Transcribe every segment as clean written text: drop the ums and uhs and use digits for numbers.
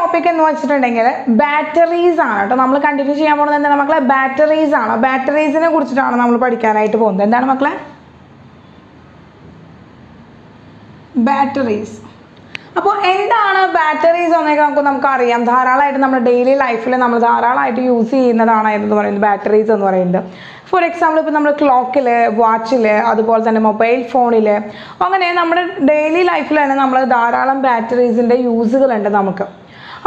Topic എന്ന് വെച്ചിട്ടുണ്ടെങ്കിൽ batteries ആണ് കേട്ടോ. നമ്മൾ കണ്ടിന്യൂ ചെയ്യാൻ പോകുന്നത് എന്താണ് മക്കളെ? ബാറ്ററീസ് ആണ്. ബാറ്ററീസിനെ കുറിച്ചിട്ടാണ് നമ്മൾ പഠിക്കാനായിട്ട് പോകുന്നത്. എന്താണ് മക്കളെ? ബാറ്ററീസ്. അപ്പോൾ എന്താണ് ബാറ്ററീസ് എന്നൊക്കെ നമുക്കറിയാം. ധാരാളമായിട്ട് നമ്മുടെ ഡെയിലി ലൈഫിൽ നമ്മൾ ധാരാളമായിട്ട് യൂസ് ചെയ്യുന്നതാണ് എന്ന് പറയുന്നത് ബാറ്ററീസ് എന്ന് പറയുന്നത്. ഫോർ എക്സാമ്പിൾ ഇപ്പോൾ നമ്മൾ ക്ലോക്കിൽ, വാച്ചിൽ, അതുപോലെ തന്നെ മൊബൈൽ ഫോണിൽ, അങ്ങനെ നമ്മുടെ ഡെയിലി ലൈഫിൽ തന്നെ നമ്മൾ ധാരാളം ബാറ്ററീസിൻ്റെ യൂസുകളുണ്ട് നമുക്ക്.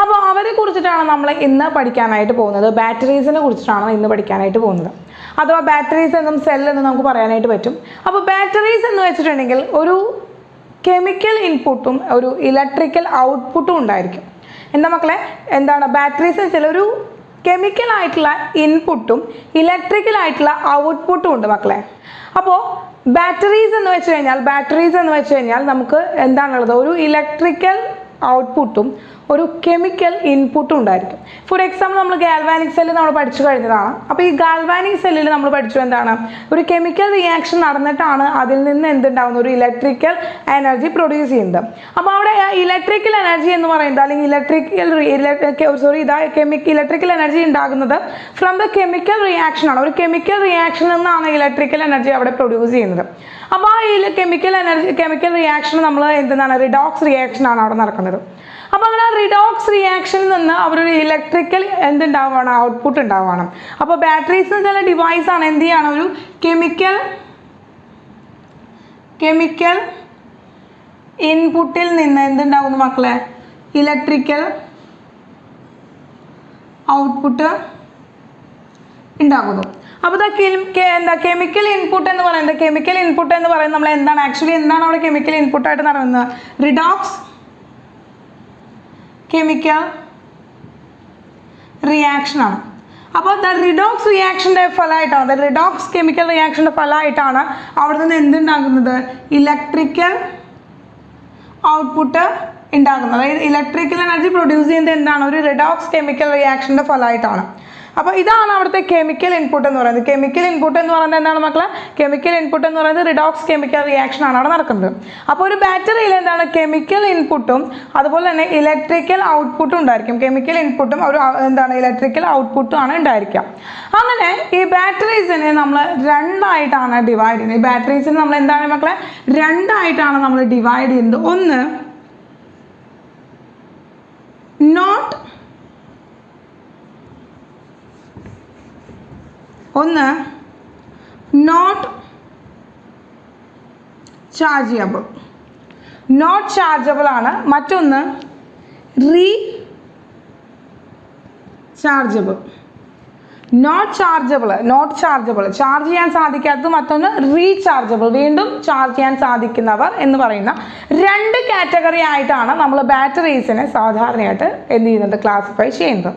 അപ്പോൾ അവരെ കുറിച്ചിട്ടാണ് നമ്മൾ ഇന്ന് പഠിക്കാനായിട്ട് പോകുന്നത്. ബാറ്ററീസിനെ കുറിച്ചിട്ടാണ് ഇന്ന് പഠിക്കാനായിട്ട് പോകുന്നത്. അഥവാ ബാറ്ററീസ് എന്നും സെൽ എന്നും നമുക്ക് പറയാനായിട്ട് പറ്റും. അപ്പോൾ ബാറ്ററീസ് എന്ന് വെച്ചിട്ടുണ്ടെങ്കിൽ ഒരു കെമിക്കൽ ഇൻപുട്ടും ഒരു ഇലക്ട്രിക്കൽ ഔട്ട്പുട്ടും ഉണ്ടായിരിക്കും. എന്താ മക്കളെ? എന്താണ് ബാറ്ററീസ് എന്ന് വെച്ചാൽ ഒരു കെമിക്കൽ ആയിട്ടുള്ള ഇൻപുട്ടും ഇലക്ട്രിക്കൽ ആയിട്ടുള്ള ഔട്ട്പുട്ടും ഉണ്ട് മക്കളെ. അപ്പോൾ ബാറ്ററീസ് എന്ന് വെച്ച് കഴിഞ്ഞാൽ നമുക്ക് എന്താണുള്ളത്? ഒരു ഇലക്ട്രിക്കൽ ഔട്ട്പുട്ടും ഒരു കെമിക്കൽ ഇൻപുട്ടും ഉണ്ടായിരിക്കും. ഫോർ എക്സാമ്പിൾ നമ്മൾ ഗാൽവാനിക് സെല്ല് നമ്മൾ പഠിച്ചു കഴിഞ്ഞതാണ്. അപ്പോൾ ഈ ഗാൽവാനിക് സെല്ലിൽ നമ്മൾ പഠിച്ചു എന്താണ്? ഒരു കെമിക്കൽ റിയാക്ഷൻ നടന്നിട്ടാണ് അതിൽ നിന്ന് എന്തുണ്ടാവുന്നത്? ഒരു ഇലക്ട്രിക്കൽ എനർജി പ്രൊഡ്യൂസ് ചെയ്യുന്നത്. അപ്പോൾ അവിടെ ഇലക്ട്രിക്കൽ എനർജി എന്ന് പറയുന്നത് അല്ലെങ്കിൽ ഇലക്ട്രിക്കൽ എനർജി ഉണ്ടാകുന്നത് ഫ്രം ദ കെമിക്കൽ റിയാക്ഷൻ ആണ്. ഒരു കെമിക്കൽ റിയാക്ഷനിൽ നിന്നാണ് ഇലക്ട്രിക്കൽ എനർജി അവിടെ പ്രൊഡ്യൂസ് ചെയ്യുന്നത്. അപ്പോൾ ആ കെമിക്കൽ റിയാക്ഷൻ നമ്മൾ എന്താണ്? റിഡോക്സ് റിയാക്ഷൻ ആണ് അവിടെ നടക്കുന്നത്. അപ്പോൾ അങ്ങനെ റിഡോക്സ് റിയാക്ഷനിൽ നിന്ന് അവരൊരു ഇലക്ട്രിക്കൽ എന്തുണ്ടാവുകയാണ്? ഔട്ട്പുട്ട് ഉണ്ടാവുകയാണ്. അപ്പോൾ ബാറ്ററീസ് എന്ന് വെച്ചാൽ ഡിവൈസ് ആണ്. എന്ത് ചെയ്യാണ്? ഒരു കെമിക്കൽ ഇൻപുട്ടിൽ നിന്ന് എന്തുണ്ടാകുന്നു മക്കളെ? ഇലക്ട്രിക്കൽ ഔട്ട്പുട്ട് ഉണ്ടാകുന്നു. അപ്പോൾ കെമിക്കൽ ഇൻപുട്ട് എന്ന് പറയുന്നത് നമ്മൾ എന്താണ് ആക്ച്വലി എന്താണ് അവിടെ കെമിക്കൽ ഇൻപുട്ടായിട്ട് നടക്കുന്നത്? റിഡോക്സ് കെമിക്കൽ റിയാക്ഷൻ ആണ്. അപ്പോൾ റിഡോക്സ് റിയാക്ഷൻ്റെ ഫലമായിട്ടാണ് റിഡോക്സ് കെമിക്കൽ റിയാക്ഷൻ്റെ ഫലമായിട്ടാണ് അവിടെ നിന്ന് എന്തുണ്ടാകുന്നത്? ഇലക്ട്രിക്കൽ ഔട്ട്പുട്ട് ഉണ്ടാകുന്നത്. അതായത് ഇലക്ട്രിക്കൽ എനർജി പ്രൊഡ്യൂസ് ചെയ്യുന്നത് എന്താണ്? ഒരു റിഡോക്സ് കെമിക്കൽ റിയാക്ഷൻ്റെ ഫലമായിട്ടാണ്. അപ്പോൾ ഇതാണ് അവിടുത്തെ കെമിക്കൽ ഇൻപുട്ട് എന്ന് പറയുന്നത്. കെമിക്കൽ ഇൻപുട്ട് എന്ന് പറയുന്നത് എന്താണ് മക്കളെ? കെമിക്കൽ ഇൻപുട്ട് എന്ന് പറയുന്നത് റിഡോക്സ് കെമിക്കൽ റിയാക്ഷൻ ആണ് അവിടെ നടക്കുന്നത്. അപ്പോൾ ഒരു ബാറ്ററിയിൽ എന്താണ്? കെമിക്കൽ ഇൻപുട്ടും അതുപോലെ തന്നെ ഇലക്ട്രിക്കൽ ഔട്ട്പുട്ടും ഉണ്ടായിരിക്കും. കെമിക്കൽ ഇൻപുട്ടും ഒരു എന്താണ്? ഇലക്ട്രിക്കൽ ഔട്ട്പുട്ടും ആണ് ഉണ്ടായിരിക്കുക. അങ്ങനെ ഈ ബാറ്ററീസിനെ നമ്മൾ രണ്ടായിട്ടാണ് ഡിവൈഡ് ചെയ്യുന്നത്. ഈ ബാറ്ററീസിനെ നമ്മൾ എന്താണ് മക്കളെ? രണ്ടായിട്ടാണ് നമ്മൾ ഡിവൈഡ് ചെയ്യുന്നത്. ഒന്ന് നോട്ട് ചാർജബിൾ ആണ്. മറ്റൊന്ന് റീചാർജബിൾ. ചാർജ് ചെയ്യാൻ സാധിക്കാത്തത്. മറ്റൊന്ന് റീചാർജബിൾ, വീണ്ടും ചാർജ് ചെയ്യാൻ സാധിക്കുന്നവർ എന്ന് പറയുന്ന രണ്ട് കാറ്റഗറി ആയിട്ടാണ് നമ്മൾ ബാറ്ററീസിനെ സാധാരണയായിട്ട് എന്ത് ചെയ്യുന്നത്? ക്ലാസിഫൈ ചെയ്യുന്നത്.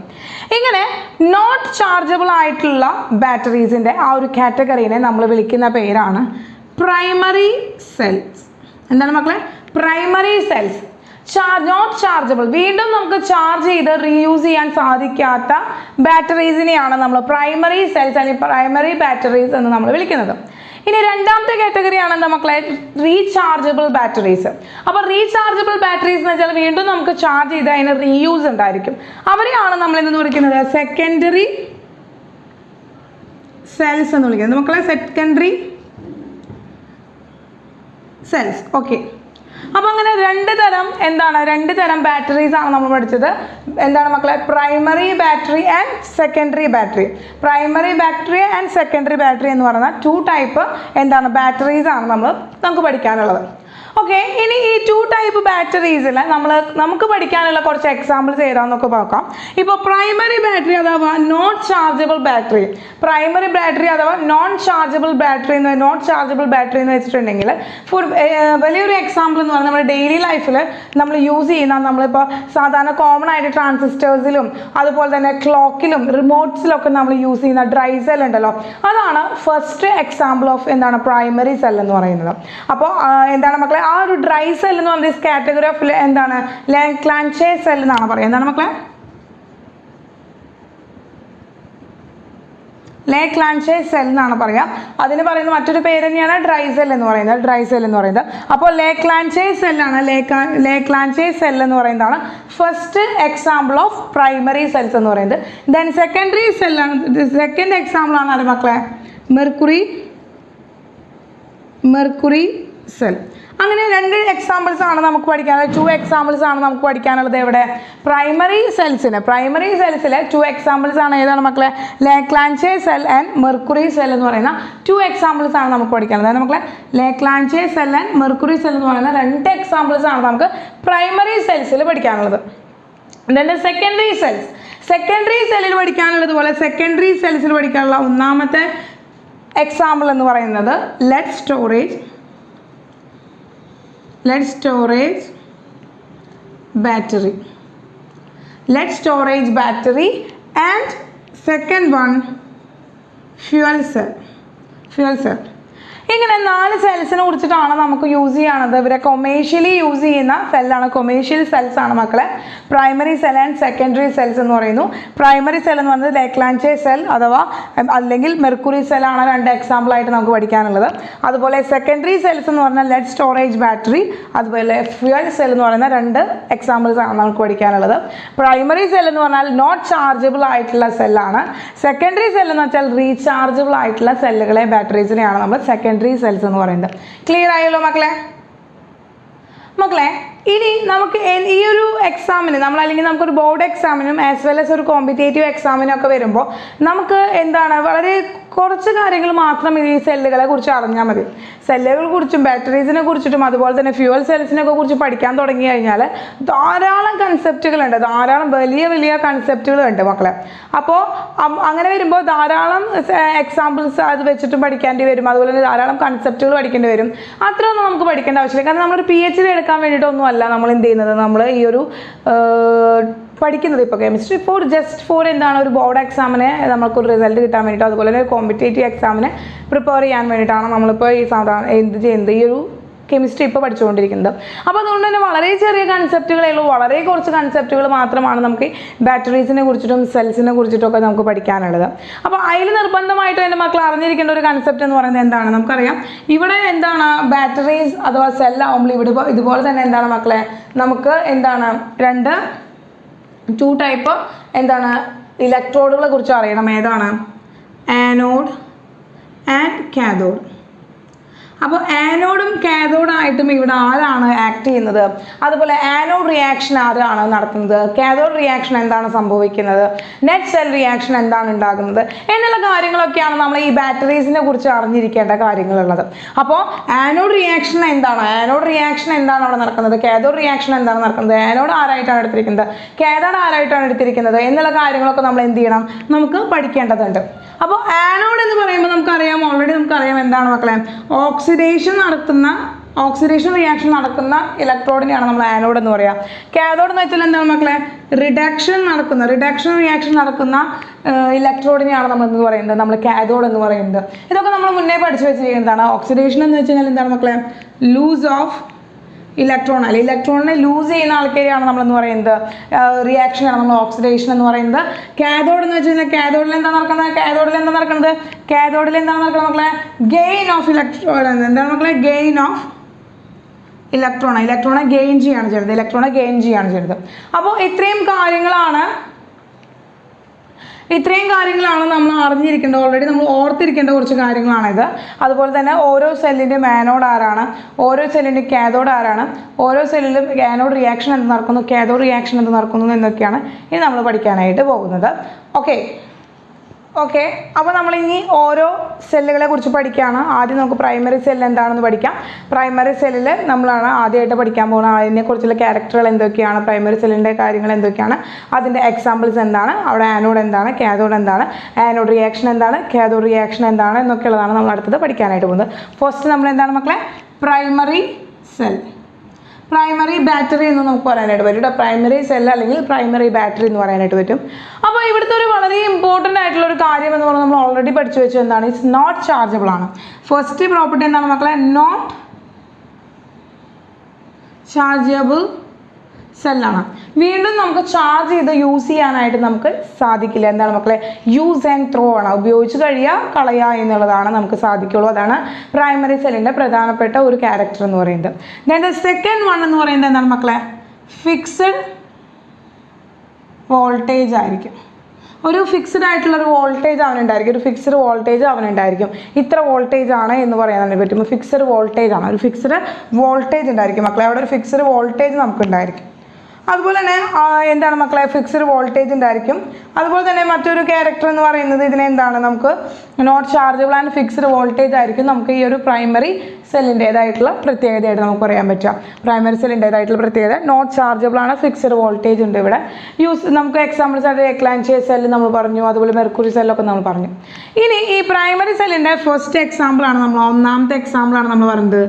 ഇങ്ങനെ നോട്ട് ചാർജബിൾ ആയിട്ടുള്ള ബാറ്ററീസിൻ്റെ ആ ഒരു കാറ്റഗറീനെ നമ്മൾ വിളിക്കുന്ന പേരാണ് പ്രൈമറി സെൽസ്. എന്താണ് മക്കളെ? Primary cells. നോട്ട് ചാർജബിൾ, വീണ്ടും നമുക്ക് ചാർജ് ചെയ്ത് റീയൂസ് ചെയ്യാൻ സാധിക്കാത്ത ബാറ്ററീസിനെയാണ് നമ്മൾ പ്രൈമറി സെൽസ് അല്ലെങ്കിൽ പ്രൈമറി ബാറ്ററീസ് എന്ന് നമ്മൾ വിളിക്കുന്നത്. ഇനി രണ്ടാമത്തെ കാറ്റഗറിയാണ് എന്താ മക്കളെ? Rechargeable batteries. അപ്പോൾ റീചാർജബിൾ ബാറ്ററീസ് എന്ന് വെച്ചാൽ വീണ്ടും നമുക്ക് ചാർജ് ചെയ്ത് അതിന് റീയൂസ് ഉണ്ടായിരിക്കും. അവരെയാണ് നമ്മൾ എന്ന് വിളിക്കുന്നത് സെക്കൻഡറി സെൽസ് എന്ന് വിളിക്കുന്നത് മക്കളെ. Secondary cells. ഓക്കെ. അപ്പോൾ അങ്ങനെ രണ്ട് തരം ബാറ്ററീസ് ആണ് നമ്മൾ പഠിച്ചത്. എന്താണ് മക്കളെ? Primary battery and secondary battery. Primary battery and secondary battery എന്ന് പറയുന്ന 2 ടൈപ്പ് ബാറ്ററീസ് ആണ് നമുക്ക് പഠിക്കാനുള്ളത്. ഓക്കെ. ഇനി ഈ 2 ടൈപ്പ് ബാറ്ററീസിൽ നമുക്ക് പഠിക്കാനുള്ള കുറച്ച് എക്സാമ്പിൾസ് ഏതാണെന്നൊക്കെ നോക്കാം. ഇപ്പോൾ പ്രൈമറി ബാറ്ററി അഥവാ not chargeable battery, primary battery അഥവാ നോട്ട് ചാർജബിൾ ബാറ്ററി എന്ന് വെച്ചിട്ടുണ്ടെങ്കിൽ വലിയൊരു എക്സാമ്പിൾ എന്ന് പറഞ്ഞാൽ നമ്മുടെ ഡെയിലി ലൈഫിൽ നമ്മൾ യൂസ് ചെയ്യുന്ന നമ്മളിപ്പോൾ സാധാരണ കോമൺ ആയിട്ട് ട്രാൻസിസ്റ്റേഴ്സിലും അതുപോലെ തന്നെ ക്ലോക്കിലും റിമോട്ട്സിലൊക്കെ നമ്മൾ യൂസ് ചെയ്യുന്ന ഡ്രൈ സെൽ ഉണ്ടല്ലോ, അതാണ് first example of primary cell എന്ന് പറയുന്നത്. അപ്പോൾ മക്കളെ? ആ ഒരു ഡ്രൈ സെൽ എന്ന് പറയുന്നത് കാറ്റഗറി ഓഫ് ലാഗ്രാഞ്ചെ സെൽ എന്നാണ് പറയുന്നത്. എന്താണ് മക്കളെ? ലേക്ലാൻഷേ സെൽ എന്നാണ് പറയുക. അതിന് പറയുന്ന മറ്റൊരു പേര് തന്നെയാണ് ഡ്രൈ സെൽ എന്ന് പറയുന്നത്. അപ്പോൾ ലേക്ലാൻഷേ സെല്ലാണ്, ലേക്ലാൻഷേ സെൽ എന്ന് പറയുന്നതാണ് first example of primary cells എന്ന് പറയുന്നത്. ദെൻ സെക്കൻഡറി സെല്ലാണ്, സെക്കൻഡ് എക്സാമ്പിൾ ആണ് അത് മക്കളെ മെർക്കുറി സെൽ. അങ്ങനെ 2 എക്സാമ്പിൾസ് ആണ് നമുക്ക് പഠിക്കാനുള്ളത്, 2 എക്സാമ്പിൾസ് ആണ് നമുക്ക് പഠിക്കാനുള്ളത്. എവിടെ? പ്രൈമറി സെൽസിൽ 2 എക്സാമ്പിൾസ് ആണ്. ഏതാണ് മക്കളെ? ലേക്ലാൻഷേ സെൽ ആൻഡ് മെർക്കുറി സെൽ എന്ന് പറയുന്ന 2 എക്സാമ്പിൾസ് ആണ് നമുക്ക് പഠിക്കാനുള്ളത്. അതായത് മക്കളെ ലേക്ലാൻഷേ സെൽ ആൻഡ് മെർക്കുറി സെൽ എന്ന് പറയുന്ന 2 എക്സാമ്പിൾസ് ആണ് നമുക്ക് പ്രൈമറി സെൽസിൽ പഠിക്കാനുള്ളത്. then സെക്കൻഡറി സെല്ലിൽ പഠിക്കാനുള്ളത് പോലെ സെക്കൻഡറി സെൽസിൽ പഠിക്കാനുള്ള ഒന്നാമത്തെ എക്സാമ്പിൾ എന്ന് പറയുന്നത് lead storage battery and second one fuel cell. ഇങ്ങനെ 4 സെൽസിനെ കുറിച്ചിട്ടാണ് നമുക്ക് യൂസ് ചെയ്യണത്. ഇവരെ കൊമേഴ്ഷ്യലി യൂസ് ചെയ്യുന്ന സെല്ലാണ്, കൊമേഴ്ഷ്യൽ സെൽസ് ആണ് മക്കളെ primary cell and secondary cells എന്ന് പറയുന്നു. പ്രൈമറി സെൽ എന്ന് പറയുന്നത് ലേക്ലാൻഷേ സെൽ അഥവാ അല്ലെങ്കിൽ മെർക്കുറി സെൽ ആണ് 2 എക്സാമ്പിൾ ആയിട്ട് നമുക്ക് പഠിക്കാനുള്ളത്. അതുപോലെ സെക്കൻഡറി സെൽസ് എന്ന് പറഞ്ഞാൽ ലെഡ് സ്റ്റോറേജ് ബാറ്ററി, അതുപോലെ ഫ്യൂൽ സെൽ എന്ന് പറയുന്ന 2 എക്സാമ്പിൾസ് ആണ് നമുക്ക് പഠിക്കാനുള്ളത്. പ്രൈമറി സെൽ എന്ന് പറഞ്ഞാൽ നോട്ട് ചാർജബിൾ ആയിട്ടുള്ള സെല്ലാണ്. സെക്കൻഡറി സെൽ എന്ന് വെച്ചാൽ റീചാർജബിൾ ആയിട്ടുള്ള സെല്ലുകളെ, ബാറ്ററീസിനെയാണ് നമ്മൾ സെക്കൻഡറി സെൽസ് എന്ന് പറയുന്നത്. ക്ലിയർ ആയല്ലോ മക്കളെ? ഇനി നമുക്ക് ഈ ഒരു എക്സാമിന് അല്ലെങ്കിൽ നമുക്കൊരു ബോർഡ് എക്സാമിനും ആസ് വെൽ ആസ് ഒരു കോമ്പറ്റേറ്റീവ് എക്സാമിനും ഒക്കെ വരുമ്പോൾ നമുക്ക് എന്താണ് വളരെ കുറച്ച് കാര്യങ്ങൾ മാത്രം ഈ സെല്ലുകളെ കുറിച്ച് അറിഞ്ഞാൽ മതി. സെല്ലുകളെ കുറിച്ചും ബാറ്ററീസിനെ കുറിച്ചിട്ടും അതുപോലെ തന്നെ ഫ്യൂവൽ സെൽസിനൊക്കെ കുറിച്ച് പഠിക്കാൻ തുടങ്ങി കഴിഞ്ഞാൽ ധാരാളം കൺസെപ്റ്റുകളുണ്ട്, ധാരാളം വലിയ കൺസെപ്റ്റുകളുണ്ട് മക്കളെ. അപ്പോൾ അങ്ങനെ വരുമ്പോൾ ധാരാളം എക്സാമ്പിൾസ് അത് വെച്ചിട്ടും പഠിക്കേണ്ടി വരും, അതുപോലെ തന്നെ ധാരാളം കൺസെപ്റ്റുകൾ പഠിക്കേണ്ടി വരും. അത്രയൊന്നും നമുക്ക് പഠിക്കേണ്ട ആവശ്യമില്ല. കാരണം നമ്മളൊരു PhD എടുക്കാൻ വേണ്ടിയിട്ടൊന്നും അല്ല നമ്മൾ എന്ത് ചെയ്യുന്നത്, നമ്മൾ ഈ ഒരു പഠിക്കുന്നത് ഇപ്പോൾ കെമിസ്ട്രി ജസ്റ്റ് എന്താണ് ഒരു ബോർഡ് എക്സാമിന് നമുക്കൊരു റിസൾട്ട് കിട്ടാൻ വേണ്ടിയിട്ട്, അതുപോലെ തന്നെ കോമ്പറ്റേറ്റീവ് എക്സാമിന് പ്രിപ്പയർ ചെയ്യാൻ വേണ്ടിയിട്ടാണ് നമ്മളിപ്പോൾ ഈ സാധാരണ ഈ ഒരു കെമിസ്ട്രി ഇപ്പോൾ പഠിച്ചുകൊണ്ടിരിക്കുന്നത്. അപ്പോൾ അതുകൊണ്ട് തന്നെ വളരെ ചെറിയ കൺസെപ്റ്റുകളേ ഉള്ളൂ, വളരെ കുറച്ച് കൺസെപ്റ്റുകൾ മാത്രമാണ് നമുക്ക് ബാറ്ററീസിനെ കുറിച്ചിട്ടും സെൽസിനെ കുറിച്ചിട്ടൊക്കെ നമുക്ക് പഠിക്കാനുള്ളത്. അപ്പോൾ അതിൽ നിർബന്ധമായിട്ടും എൻ്റെ മക്കൾ അറിഞ്ഞിരിക്കേണ്ട ഒരു കൺസെപ്റ്റ് എന്ന് പറയുന്നത് എന്താണ് നമുക്കറിയാം. ഇവിടെ എന്താണ് ബാറ്ററീസ് അഥവാ സെല്ലാവുമ്പോൾ ഇവിടെ ഇതുപോലെ തന്നെ എന്താണ് മക്കളെ നമുക്ക് എന്താണ് 2 ടൈപ്പ് എന്താണ് ഇലക്ട്രോഡുകളെ കുറിച്ച് അറിയണം. ഏതാണ്? Anode and cathode. അപ്പോൾ ആനോഡും കാഥോഡായിട്ടും ഇവിടെ ആരാണ് ആക്ട് ചെയ്യുന്നത്, അതുപോലെ ആനോഡ് റിയാക്ഷൻ ആരാണ് നടത്തുന്നത്, കാഥോഡ് റിയാക്ഷൻ എന്താണ് സംഭവിക്കുന്നത്, നെറ്റ് സെൽ റിയാക്ഷൻ എന്താണ് ഉണ്ടാകുന്നത് എന്നുള്ള കാര്യങ്ങളൊക്കെയാണ് നമ്മൾ ഈ ബാറ്ററീസിനെ കുറിച്ച് അറിഞ്ഞിരിക്കേണ്ട കാര്യങ്ങളുള്ളത്. അപ്പോൾ ആനോഡ് റിയാക്ഷൻ എന്താണ് അവിടെ നടക്കുന്നത്, കാഥോഡ് റിയാക്ഷൻ എന്താണ് നടക്കുന്നത്, ആനോഡ് ആരായിട്ടാണ് എടുത്തിരിക്കുന്നത്, കാഥോഡ് ആരായിട്ടാണ് എടുത്തിരിക്കുന്നത് എന്നുള്ള കാര്യങ്ങളൊക്കെ നമ്മൾ എന്ത് ചെയ്യണം, നമുക്ക് പഠിക്കേണ്ടതുണ്ട്. അപ്പോൾ ആനോഡ് എന്ന് പറയുമ്പോൾ ഓൾറെഡി നമുക്കറിയാം എന്താണ് മക്കളെ, ഓക്സിഡേഷൻ റിയാക്ഷൻ നടക്കുന്ന ഇലക്ട്രോഡിനെയാണ് നമ്മൾ ആനോഡ് എന്ന് പറയുക. കാഥോഡ് എന്ന് വെച്ചാൽ എന്താണ് മക്കളെ, റിഡക്ഷൻ റിയാക്ഷൻ നടക്കുന്ന ഇലക്ട്രോഡിനെയാണ് നമ്മൾ എന്ന് പറയുന്നത്, നമ്മൾ കാഥോഡ് എന്ന് പറയുന്നത്. ഇതൊക്കെ നമ്മൾ മുന്നേ പഠിച്ചു വെച്ചിരിക്കുന്നതാണ്. ഓക്സിഡേഷൻ എന്ന് വെച്ച് കഴിഞ്ഞാൽ എന്താണ് മക്കളെ, ലൂസ് ഓഫ് ഇലക്ട്രോണിനെ ലൂസ് ചെയ്യുന്ന ആൾക്കാരെയാണ് നമ്മളെന്ന് പറയുന്നത്, റിയാക്ഷനാണ് നമ്മൾ ഓക്സിഡേഷൻ എന്ന് പറയുന്നത്. കാഥോഡ് എന്ന് വെച്ച് കഴിഞ്ഞാൽ കാഥോഡിൽ എന്താണ് നടക്കുന്നത് മക്കളെ, ഗെയിൻ ഓഫ് ഇലക്ട്രോൺ. എന്താണ് മക്കളെ, ഗെയിൻ ഓഫ് ഇലക്ട്രോണെ ഗെയിൻ ചെയ്യാണ് ചെയ്യുന്നത്. അപ്പോൾ ഇത്രയും കാര്യങ്ങളാണ് നമ്മൾ അറിഞ്ഞിരിക്കേണ്ടത്, ഓൾറെഡി നമ്മൾ ഓർത്തിരിക്കേണ്ട കുറച്ച് കാര്യങ്ങളാണിത്. അതുപോലെ തന്നെ ഓരോ സെല്ലിൻ്റെയും ആനോഡ് ആരാണ്, ഓരോ സെല്ലിൻ്റെയും കാഥോഡ് ആരാണ്, ഓരോ സെല്ലിലും ആനോഡ് റിയാക്ഷൻ എന്ത് നടക്കുന്നു, കാഥോഡ് റിയാക്ഷൻ എന്ത് നടക്കുന്നു എന്നൊക്കെയാണ് ഇനി നമ്മൾ പഠിക്കാനായിട്ട് പോകുന്നത്. ഓക്കെ അപ്പോൾ നമ്മളിനി ഓരോ സെല്ലുകളെ കുറിച്ച് പഠിക്കുകയാണ്. ആദ്യം നമുക്ക് പ്രൈമറി സെൽ എന്താണെന്ന് പഠിക്കാം. പ്രൈമറി സെല്ലിൽ നമ്മളാണ് ആദ്യമായിട്ട് പഠിക്കാൻ പോകുന്നത്. അതിനെക്കുറിച്ചുള്ള ക്യാരക്ടറുകൾ എന്തൊക്കെയാണ്, പ്രൈമറി സെല്ലിൻ്റെ കാര്യങ്ങൾ എന്തൊക്കെയാണ്, അതിൻ്റെ എക്സാമ്പിൾസ് എന്താണ്, അവിടെ ആനോഡ് എന്താണ്, കാഥോഡ് എന്താണ്, ആനോഡ് റിയാക്ഷൻ എന്താണ്, കാഥോഡ് റിയാക്ഷൻ എന്താണ് എന്നൊക്കെയുള്ളതാണ് നമ്മൾ അടുത്തത് പഠിക്കാനായിട്ട് പോകുന്നത്. ഫസ്റ്റ് നമ്മൾ എന്താണ് മക്കളെ, പ്രൈമറി സെൽ, പ്രൈമറി ബാറ്ററി എന്ന് നമുക്ക് പറയാനായിട്ട് പറ്റും. പ്രൈമറി സെൽ അല്ലെങ്കിൽ പ്രൈമറി ബാറ്ററി എന്ന് പറയാനായിട്ട് പറ്റും. അപ്പോൾ ഇവിടുത്തെ ഒരു വളരെ ഇമ്പോർട്ടൻ്റ് ആയിട്ടുള്ള ഒരു കാര്യം എന്ന് പറഞ്ഞാൽ നമ്മൾ ഓൾറെഡി പഠിച്ചു വെച്ചത് എന്താണ്, ഇറ്റ്സ് നോട്ട് ചാർജബിൾ ആണ്. ഫസ്റ്റ് പ്രോപ്പർട്ടി എന്താണ് മക്കളെ, നോട്ട് ചാർജബിൾ സെല്ലാണ്. വീണ്ടും നമുക്ക് ചാർജ് ചെയ്ത് യൂസ് ചെയ്യാനായിട്ട് നമുക്ക് സാധിക്കില്ല. എന്താണ് മക്കളെ? യൂസ് ആൻഡ് ത്രോ ആണ്. ഉപയോഗിച്ച് കളയുക എന്നുള്ളതാണ് നമുക്ക് സാധിക്കുള്ളൂ. അതാണ് പ്രൈമറി സെല്ലിൻ്റെ പ്രധാനപ്പെട്ട ഒരു ക്യാരക്ടർ എന്ന് പറയുന്നത്. ദെൻ ദ സെക്കൻഡ് വൺ എന്ന് പറയുന്നത് എന്താണ് മക്കളെ? ഫിക്സഡ് വോൾട്ടേജ് ആയിരിക്കും. ഒരു ഫിക്സ്ഡ് ആയിട്ടുള്ളൊരു വോൾട്ടേജ് അവനുണ്ടായിരിക്കും. ഒരു ഫിക്സ്ഡ് വോൾട്ടേജ് അവനുണ്ടായിരിക്കും. ഇത്ര വോൾട്ടേജ് ആണ് എന്ന് പറയാൻ പറ്റും. ഫിക്സ്ഡ് വോൾട്ടേജ് ആണ്. ഒരു ഫിക്സ്ഡ് വോൾട്ടേജ് ഉണ്ടായിരിക്കും മക്കളെ. അവിടെ ഒരു ഫിക്സ്ഡ് വോൾട്ടേജ് നമുക്കുണ്ടായിരിക്കും. അതുപോലെ തന്നെ എന്താണ് മക്കളെ? ഫിക്സ്ഡ് വോൾട്ടേജ് ഉണ്ടായിരിക്കും. അതുപോലെ തന്നെ മറ്റൊരു ക്യാരക്ടർ എന്ന് പറയുന്നത് ഇതിനെന്താണ്? നമുക്ക് not chargeable and fixed voltage ആയിരിക്കും നമുക്ക് ഈ ഒരു പ്രൈമറി സെല്ലിൻ്റേതായിട്ടുള്ള പ്രത്യേകതയായിട്ട് നമുക്ക് പറയാൻ പറ്റുക. പ്രൈമറി സെല്ലിൻ്റേതായിട്ടുള്ള പ്രത്യേകത നോട്ട് ചാർജബിൾ ആണ്, ഫിക്സ്ഡ് വോൾട്ടേജ് ഉണ്ട് ഇവിടെ. നമുക്ക് എക്സാമ്പിൾസ് ആയിട്ട് എക്ലാൻചിയ സെല്ല് നമ്മൾ പറഞ്ഞു, അതുപോലെ മെർക്കുറി സെല്ലൊക്കെ നമ്മൾ പറഞ്ഞു. ഇനി ഈ പ്രൈമറി സെല്ലിൻ്റെ ഫസ്റ്റ് എക്സാമ്പിളാണ് നമ്മൾ, ഒന്നാമത്തെ എക്സാമ്പിളാണ് നമ്മൾ പറയുന്നത്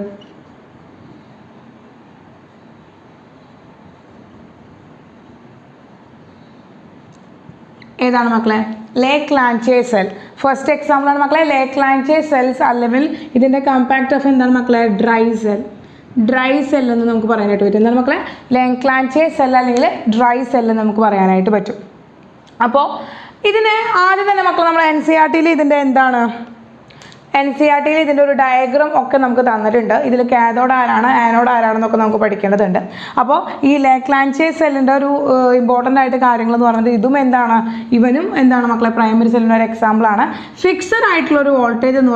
ഏതാണ് മക്കളെ? ലേക്ലാൻചിയ സെൽ. ഫസ്റ്റ് എക്സാമ്പിളാണ് മക്കളെ ലേക്ലാൻചിയ സെൽസ്, അല്ലെങ്കിൽ ഇതിൻ്റെ കമ്പാക്ട് ഓഫ് എന്താണ് മക്കളെ? Dry cell. ഡ്രൈ സെൽ എന്ന് നമുക്ക് പറയാനായിട്ട് പറ്റും. എന്താണ് മക്കളെ? ലേക്ലാൻചിയ സെൽ അല്ലെങ്കിൽ ഡ്രൈ സെൽ എന്ന് നമുക്ക് പറയാനായിട്ട് പറ്റും. അപ്പോൾ ഇതിന് ആദ്യം തന്നെ മക്കൾ നമ്മൾ NCERT-യിൽ ഇതിൻ്റെ എന്താണ് NCERT-യിൽ ഇതിൻ്റെ ഒരു ഡയഗ്രാം ഒക്കെ നമുക്ക് തന്നിട്ടുണ്ട്. ഇതിൽ കാഥോഡ് ആരാണ് ആനോഡ് ആരാണെന്നൊക്കെ നമുക്ക് പഠിക്കേണ്ടതുണ്ട്. അപ്പോൾ ഈ ലേക്ലാൻചിയ സെല്ലിൻ്റെ ഒരു ഇമ്പോർട്ടൻ്റ് ആയിട്ട് കാര്യങ്ങൾ എന്ന് പറയുന്നത് ഇതും എന്താണ്? ഇവനും എന്താണ് മക്കളെ? പ്രൈമറി സെല്ലിൻ്റെ ഒരു എക്സാമ്പിളാണ്. ഫിക്സഡ് ആയിട്ടുള്ളൊരു വോൾട്ടേജ് എന്ന്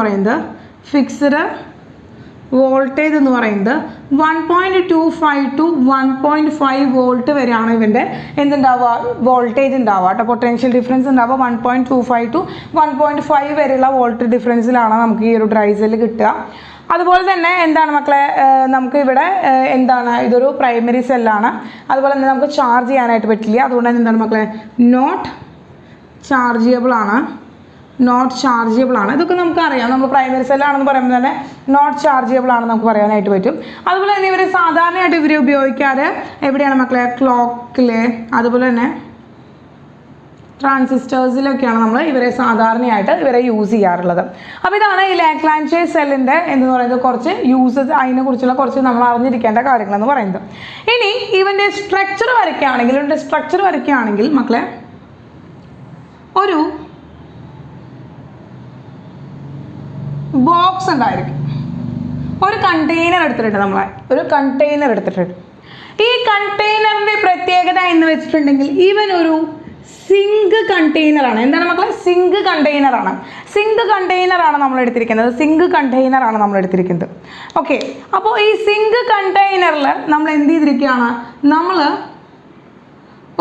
പറയുന്നത് 1.25 to 1.5 വോൾട്ട് വരെയാണ് ഇവൻ്റെ എന്തുണ്ടാവുക? വോൾട്ടേജ് ഉണ്ടാവുക കേട്ടോ. പൊട്ടൻഷ്യൽ ഡിഫറൻസ് ഉണ്ടാവുക 1.25 to 1.5 വരെയുള്ള വോൾട്ട് ഡിഫറൻസിലാണ് നമുക്ക് ഈ ഒരു ഡ്രൈ സെല്ല് കിട്ടുക. അതുപോലെ തന്നെ എന്താണ് മക്കളെ? നമുക്ക് ഇവിടെ എന്താണ്? ഇതൊരു പ്രൈമറി സെല്ലാണ്. അതുപോലെ തന്നെ നമുക്ക് ചാർജ് ചെയ്യാനായിട്ട് പറ്റില്ല. അതുകൊണ്ട് തന്നെ എന്താണ് മക്കളെ? നോട്ട് ചാർജബിൾ ആണ്. ഇതൊക്കെ നമുക്കറിയാം. നമ്മൾ പ്രൈമറി സെല്ലാണെന്ന് പറയുമ്പോൾ തന്നെ നോട്ട് ചാർജബിൾ ആണെന്ന് നമുക്ക് പറയാനായിട്ട് പറ്റും. അതുപോലെ തന്നെ ഇവർ സാധാരണയായിട്ട് ഉപയോഗിക്കാറ് എവിടെയാണ് മക്കളെ? ക്ലോക്കിൽ, അതുപോലെ തന്നെ ട്രാൻസിസ്റ്റേഴ്സിലൊക്കെയാണ് നമ്മൾ സാധാരണയായിട്ട് ഇവരെ യൂസ് ചെയ്യാറുള്ളത്. അപ്പോൾ ഇതാണ് ഈ ലേക്ലാൻചിയ സെല്ലിൻ്റെ എന്ന് പറയുന്നത് കുറച്ച് യൂസസ്, അതിനെക്കുറിച്ചുള്ള കുറച്ച് നമ്മൾ അറിഞ്ഞിരിക്കേണ്ട കാര്യങ്ങളെന്ന് പറയുന്നത്. ഇനി ഇവൻ്റെ സ്ട്രക്ചർ വരയ്ക്കുകയാണെങ്കിൽ മക്കളെ ഒരു ബോക്സ് ഉണ്ടായിരിക്കും. ഒരു കണ്ടെയ്നർ എടുത്തിട്ടുണ്ട്. ഈ കണ്ടെയ്നറിൻ്റെ പ്രത്യേകത എന്ന് വെച്ചിട്ടുണ്ടെങ്കിൽ ഇവൻ ഒരു സിങ്ക് കണ്ടെയ്നറാണ്. എന്താണ് മക്കളെ? സിങ്ക് കണ്ടെയ്നറാണ് നമ്മൾ എടുത്തിരിക്കുന്നത്. ഓക്കെ. അപ്പോൾ ഈ സിങ്ക് കണ്ടെയ്നറിൽ നമ്മൾ എന്ത് ചെയ്തിരിക്കുകയാണ്? നമ്മൾ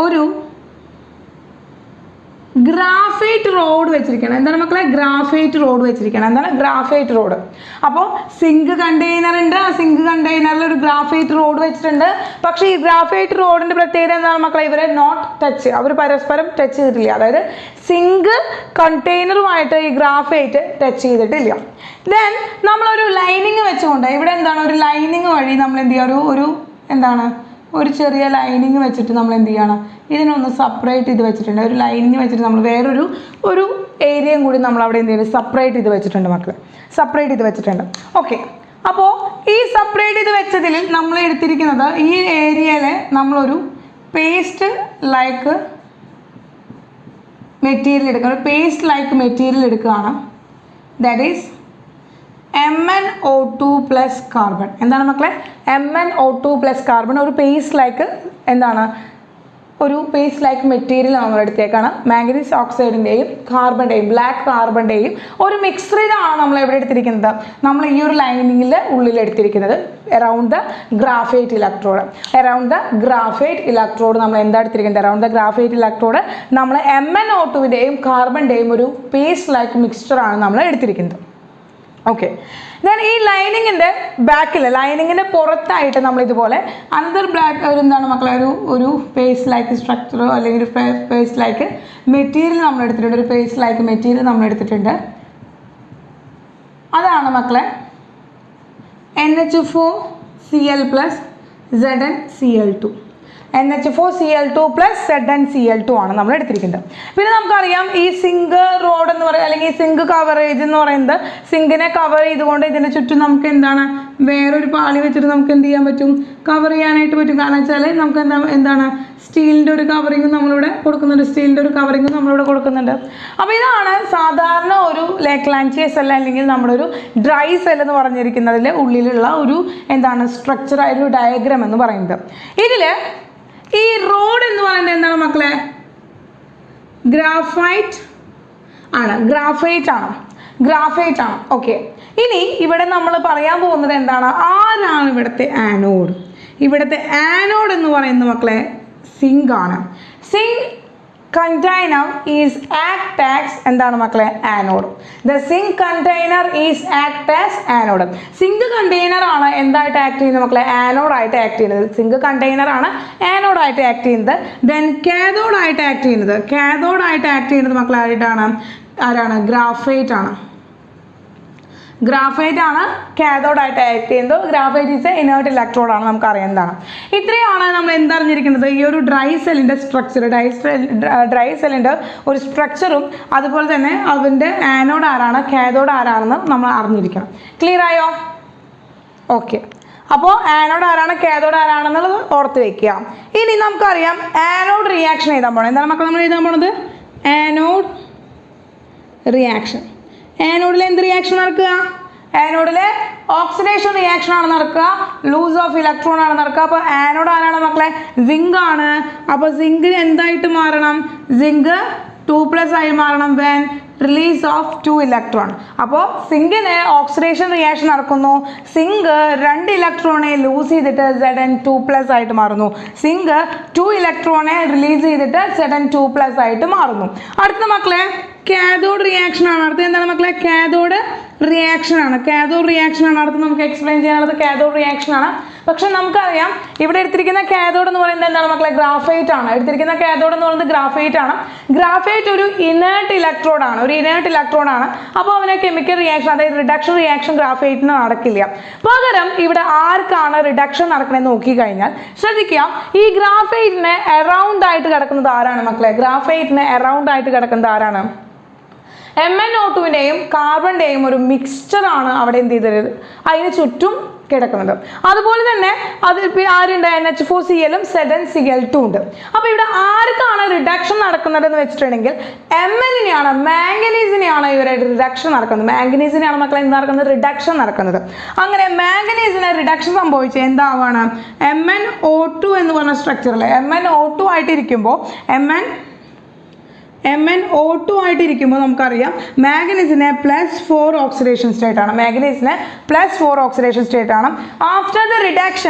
ഒരു ഗ്രാഫൈറ്റ് റോഡ് വെച്ചിരിക്കണം. എന്താണ് മക്കളെ? Graphite road. അപ്പോൾ സിങ്ക് കണ്ടെയ്നർ ഉണ്ട്. ആ സിങ്ക് കണ്ടെയ്നറിൽ ഒരു ഗ്രാഫൈറ്റ് റോഡ് വെച്ചിട്ടുണ്ട്. പക്ഷേ ഈ ഗ്രാഫൈറ്റ് റോഡിൻ്റെ പ്രത്യേകത എന്താണ് മക്കളെ? ഇവരെ നോട്ട് ടച്ച്, അവർ പരസ്പരം ടച്ച് ചെയ്തിട്ടില്ല. അതായത് സിങ്ക് കണ്ടെയ്നറുമായിട്ട് ഈ ഗ്രാഫൈറ്റ് ടച്ച് ചെയ്തിട്ടില്ല. ദെൻ നമ്മളൊരു ലൈനിങ് വെച്ചുകൊണ്ട് ഇവിടെ എന്താണ്? ഒരു ലൈനിങ് വഴി നമ്മൾ എന്ത് ചെയ്യുക? ഒരു ചെറിയ ലൈനിങ് വെച്ചിട്ട് നമ്മൾ എന്ത് ചെയ്യണം? ഇതിനൊന്ന് സെപ്പറേറ്റ് ചെയ്ത് വെച്ചിട്ടുണ്ട്. ഒരു ലൈനിങ് വെച്ചിട്ട് നമ്മൾ വേറൊരു ഏരിയയും കൂടി നമ്മൾ അവിടെ എന്ത് ചെയ്യുന്നത്? സെപ്പറേറ്റ് ചെയ്ത് വെച്ചിട്ടുണ്ട്. ഓക്കെ. അപ്പോൾ ഈ സെപ്പറേറ്റ് ചെയ്ത് വെച്ചതിൽ നമ്മൾ എടുത്തിരിക്കുന്നത് ഈ ഏരിയയിൽ നമ്മളൊരു പേസ്റ്റ് ലൈക്ക് മെറ്റീരിയൽ എടുക്കുകയാണ്. That is MnO2 plus carbon. എന്താണ് മക്കളെ? MnO2 plus carbon. ഒരു പേസ്റ്റ് ലൈക്ക് മെറ്റീരിയൽ നമ്മൾ എടുത്തേക്കാണ്. മാംഗനീസ് ഓക്സൈഡിൻ്റെയും കാർബണിൻ്റെയും ബ്ലാക്ക് കാർബണിൻ്റെയും ഒരു മിക്സ്ചറാണ് നമ്മൾ എവിടെ എടുത്തിരിക്കുന്നത്? നമ്മൾ ഈ ഒരു ലൈനിങ്ങിൽ ഉള്ളിൽ എടുത്തിരിക്കുന്നത് അറൗണ്ട് ദ ഗ്രാഫൈറ്റ് ഇലക്ട്രോഡ്. നമ്മൾ എന്താ എടുത്തിരിക്കുന്നത്? അറൗണ്ട് ദ ഗ്രാഫൈറ്റ് ഇലക്ട്രോഡ് നമ്മൾ MnO2ൻ്റെയും കാർബണിൻ്റെയും ഒരു പേസ്റ്റ് ലൈക്ക് മിക്സ്ചറാണ് നമ്മൾ എടുത്തിരിക്കുന്നത്. ഓക്കെ. ദെൻ ഈ ലൈനിങ്ങിൻ്റെ പുറത്തായിട്ട് നമ്മൾ ഇതുപോലെ അനദർ ബ്ലാക്ക് എന്താണ് മക്കളെ? ഒരു പേസ്റ്റ് ലൈക്ക് സ്ട്രക്ചറോ അല്ലെങ്കിൽ ഒരു പേസ്റ്റ് ലൈക്ക് മെറ്റീരിയൽ നമ്മൾ എടുത്തിട്ടുണ്ട്. അതാണ് മക്കളെ NH4Cl plus ZnCl2. NH4Cl2 plus ZnCl2 ആണ് നമ്മൾ എടുത്തിരിക്കുന്നത്. പിന്നെ നമുക്കറിയാം ഈ സിങ്ക് റോഡ് എന്ന് പറയുന്നത് അല്ലെങ്കിൽ സിങ്ക് കവറേജ് എന്ന് പറയുന്നത് സിങ്കിനെ കവർ ചെയ്തുകൊണ്ട് ഇതിൻ്റെ ചുറ്റും നമുക്ക് എന്താണ് വേറൊരു പാളി വെച്ചിട്ട് നമുക്ക് എന്ത് ചെയ്യാൻ പറ്റും, കവർ ചെയ്യാനായിട്ട് പറ്റും. കാരണം വെച്ചാൽ നമുക്ക് എന്താണ് സ്റ്റീലിൻ്റെ ഒരു കവറിങ്ങും നമ്മളിവിടെ കൊടുക്കുന്നുണ്ട്, സ്റ്റീലിൻ്റെ ഒരു കവറിങ്ങും നമ്മളിവിടെ കൊടുക്കുന്നുണ്ട്. അപ്പോൾ ഇതാണ് സാധാരണ ഒരു ലേക്ലാൻചിയ സെൽ അല്ലെങ്കിൽ നമ്മുടെ ഒരു ഡ്രൈ സെൽ എന്ന് പറഞ്ഞിരിക്കുന്നതിൽ ഉള്ളിലുള്ള ഒരു എന്താണ് സ്ട്രക്ചർ ഒരു ഡയഗ്രാം എന്ന് പറയുന്നത്. ഇതിൽ ഈ റോഡ് എന്ന് പറയുന്നത് എന്താണ് മക്കളെ, ഗ്രാഫൈറ്റ് ആണ്, ഗ്രാഫൈറ്റ് ആണ്. ഓക്കെ, ഇനി ഇവിടെ നമ്മൾ പറയാൻ പോകുന്നത് എന്താണ്, ആരാണ് ഇവിടുത്തെ ആനോഡ്? ഇവിടുത്തെ ആനോഡ് എന്ന് പറയുന്ന മക്കളെ സിങ്ക് ആണ്. Zinc container is act as എന്താണ് മക്കളെ, anode. The zinc container is act as anode. Zinc container ആണ് എന്തായിട്ട് ആക്ട് ചെയ്യുന്നത് മക്കളെ, ആനോഡ് ആയിട്ട് ആക്ട് ചെയ്യുന്നത്. സിങ്ക് കണ്ടെയ്നർ ആണ് ആനോഡ് ആയിട്ട് ആക്ട് ചെയ്യുന്നത്. ദെൻ കാഥോഡ് ആയിട്ട് ആക്ട് ചെയ്യുന്നത് മക്കളായിട്ടാണ് ആരാണ്, ഗ്രാഫൈറ്റ് ആണ്. ഗ്രാഫൈറ്റ് ആണ് കാഥോഡായിട്ട് ആക്ട് ചെയ്യുന്നത്. Graphite is a inert electrode ആണ്, നമുക്ക് അറിയുന്നതാണ്. ഇത്രയാണ് നമ്മൾ എന്തറിഞ്ഞിരിക്കുന്നത്, ഈ ഒരു ഡ്രൈ സെല്ലിൻ്റെ സ്ട്രക്ചർ, ഡ്രൈ സെല്ലിൻ്റെ ഒരു സ്ട്രക്ചറും അതുപോലെ തന്നെ അതിൻ്റെ ആനോഡ് ആരാണ് കാഥോഡ് ആരാണെന്ന് നമ്മൾ അറിഞ്ഞിരിക്കണം. ക്ലിയർ ആയോ? ഓക്കെ, അപ്പോൾ ആനോഡ് ആരാണ് കാഥോഡ് ആരാണെന്നുള്ളത് ഓർത്ത് വയ്ക്കുക. ഇനി നമുക്കറിയാം ആനോഡ് റിയാക്ഷൻ എഴുതാൻ പോകണം. എന്താണ് മക്കൾ നമ്മൾ എഴുതാൻ പോണത്, ആനോഡ് റിയാക്ഷൻ. ആനോഡിൽ എന്ത് റിയാക്ഷൻ നടക്കുക, ആനോഡിൽ ഓക്സിഡേഷൻ റിയാക്ഷൻ ആണ് നടക്കുക, ലൂസ് ഓഫ് ഇലക്ട്രോൺ ആണ് നടക്കുക. അപ്പോൾ ആനോഡ് ആരാണ് മക്കളെ, സിങ്ക് ആണ്. അപ്പോൾ സിങ്കിന് എന്തായിട്ട് മാറണം, സിങ്ക് 2+ ആയി മാറണം വെൻ റിലീസ് ഓഫ് 2 ഇലക്ട്രോൺ. അപ്പോൾ സിങ്കിന് ഓക്സിഡേഷൻ റിയാക്ഷൻ നടക്കുന്നു, സിങ്ക് 2 ഇലക്ട്രോണെ ലൂസ് ചെയ്തിട്ട് Zn2+ ആയിട്ട് മാറുന്നു, സിങ്ക് 2 ഇലക്ട്രോണെ റിലീസ് ചെയ്തിട്ട് Zn2+ ആയിട്ട് മാറുന്നു. അടുത്ത മക്കളെ കാഥോഡ് റിയാക്ഷൻ ആണ്. അടുത്ത എന്താണ് മക്കളെ, കാഥോഡ് റിയാക്ഷൻ ആണ്. അടുത്ത് നമുക്ക് എക്സ്പ്ലെയിൻ ചെയ്യാനുള്ളത് കാഥോഡ് റിയാക്ഷൻ ആണ്. പക്ഷെ നമുക്കറിയാം ഇവിടെ എടുത്തിരിക്കുന്ന കാഥോഡ് എന്ന് പറയുന്നത് എന്താണ് മക്കളെ, ഗ്രാഫൈറ്റ് ആണ്. ഗ്രാഫൈറ്റ് ഒരു ഇനേർട്ട് ഇലക്ട്രോഡ് ആണ്. അപ്പോൾ അവന് കെമിക്കൽ റിയാക്ഷൻ അതായത് റിഡക്ഷൻ റിയാക്ഷൻ ഗ്രാഫൈറ്റിന് നടക്കില്ല. പകരം ഇവിടെ ആർക്കാണ് റിഡക്ഷൻ നടക്കണമെന്ന് നോക്കിക്കഴിഞ്ഞാൽ ശ്രദ്ധിക്കാം, ഈ ഗ്രാഫൈറ്റിനെ അറൗണ്ട് ആയിട്ട് കിടക്കുന്നത് ആരാണ് മക്കളെ, MnO2-ന്റെയും കാർബണിന്റെയും ഒരു മിക്സ്ചർ ആണ് അവിടെ എന്ത് ചെയ്തത്, അതിന് ചുറ്റും കിടക്കുന്നത്. അതുപോലെ തന്നെ അതിൽ ആരുണ്ട്, NH4Cl-ഉം ZnCl2 ഉണ്ട്. അപ്പോൾ ഇവിടെ ആർക്കാണ് റിഡക്ഷൻ നടക്കുന്നത് എന്ന് വെച്ചിട്ടുണ്ടെങ്കിൽ Mn-നെയാണ്, മാംഗനീസിനെയാണ് ഇവരെ റിഡക്ഷൻ നടക്കുന്നത്. മാംഗനീസിനെയാണ് മക്കളെ എന്ത് നടക്കുന്നത്, റിഡക്ഷൻ നടക്കുന്നത്. അങ്ങനെ മാംഗനീസിന് റിഡക്ഷൻ സംഭവിച്ച് എന്താവാണ്, MnO2 എന്ന് പറഞ്ഞ സ്ട്രക്ചറിൽ MnO2 ആയിട്ടിരിക്കുമ്പോൾ MnO2 ആയിട്ടിരിക്കുമ്പോൾ നമുക്കറിയാം മാംഗനീസിനെ +4 ഓക്സിഡേഷൻ സ്റ്റേറ്റ് ആണ്. After the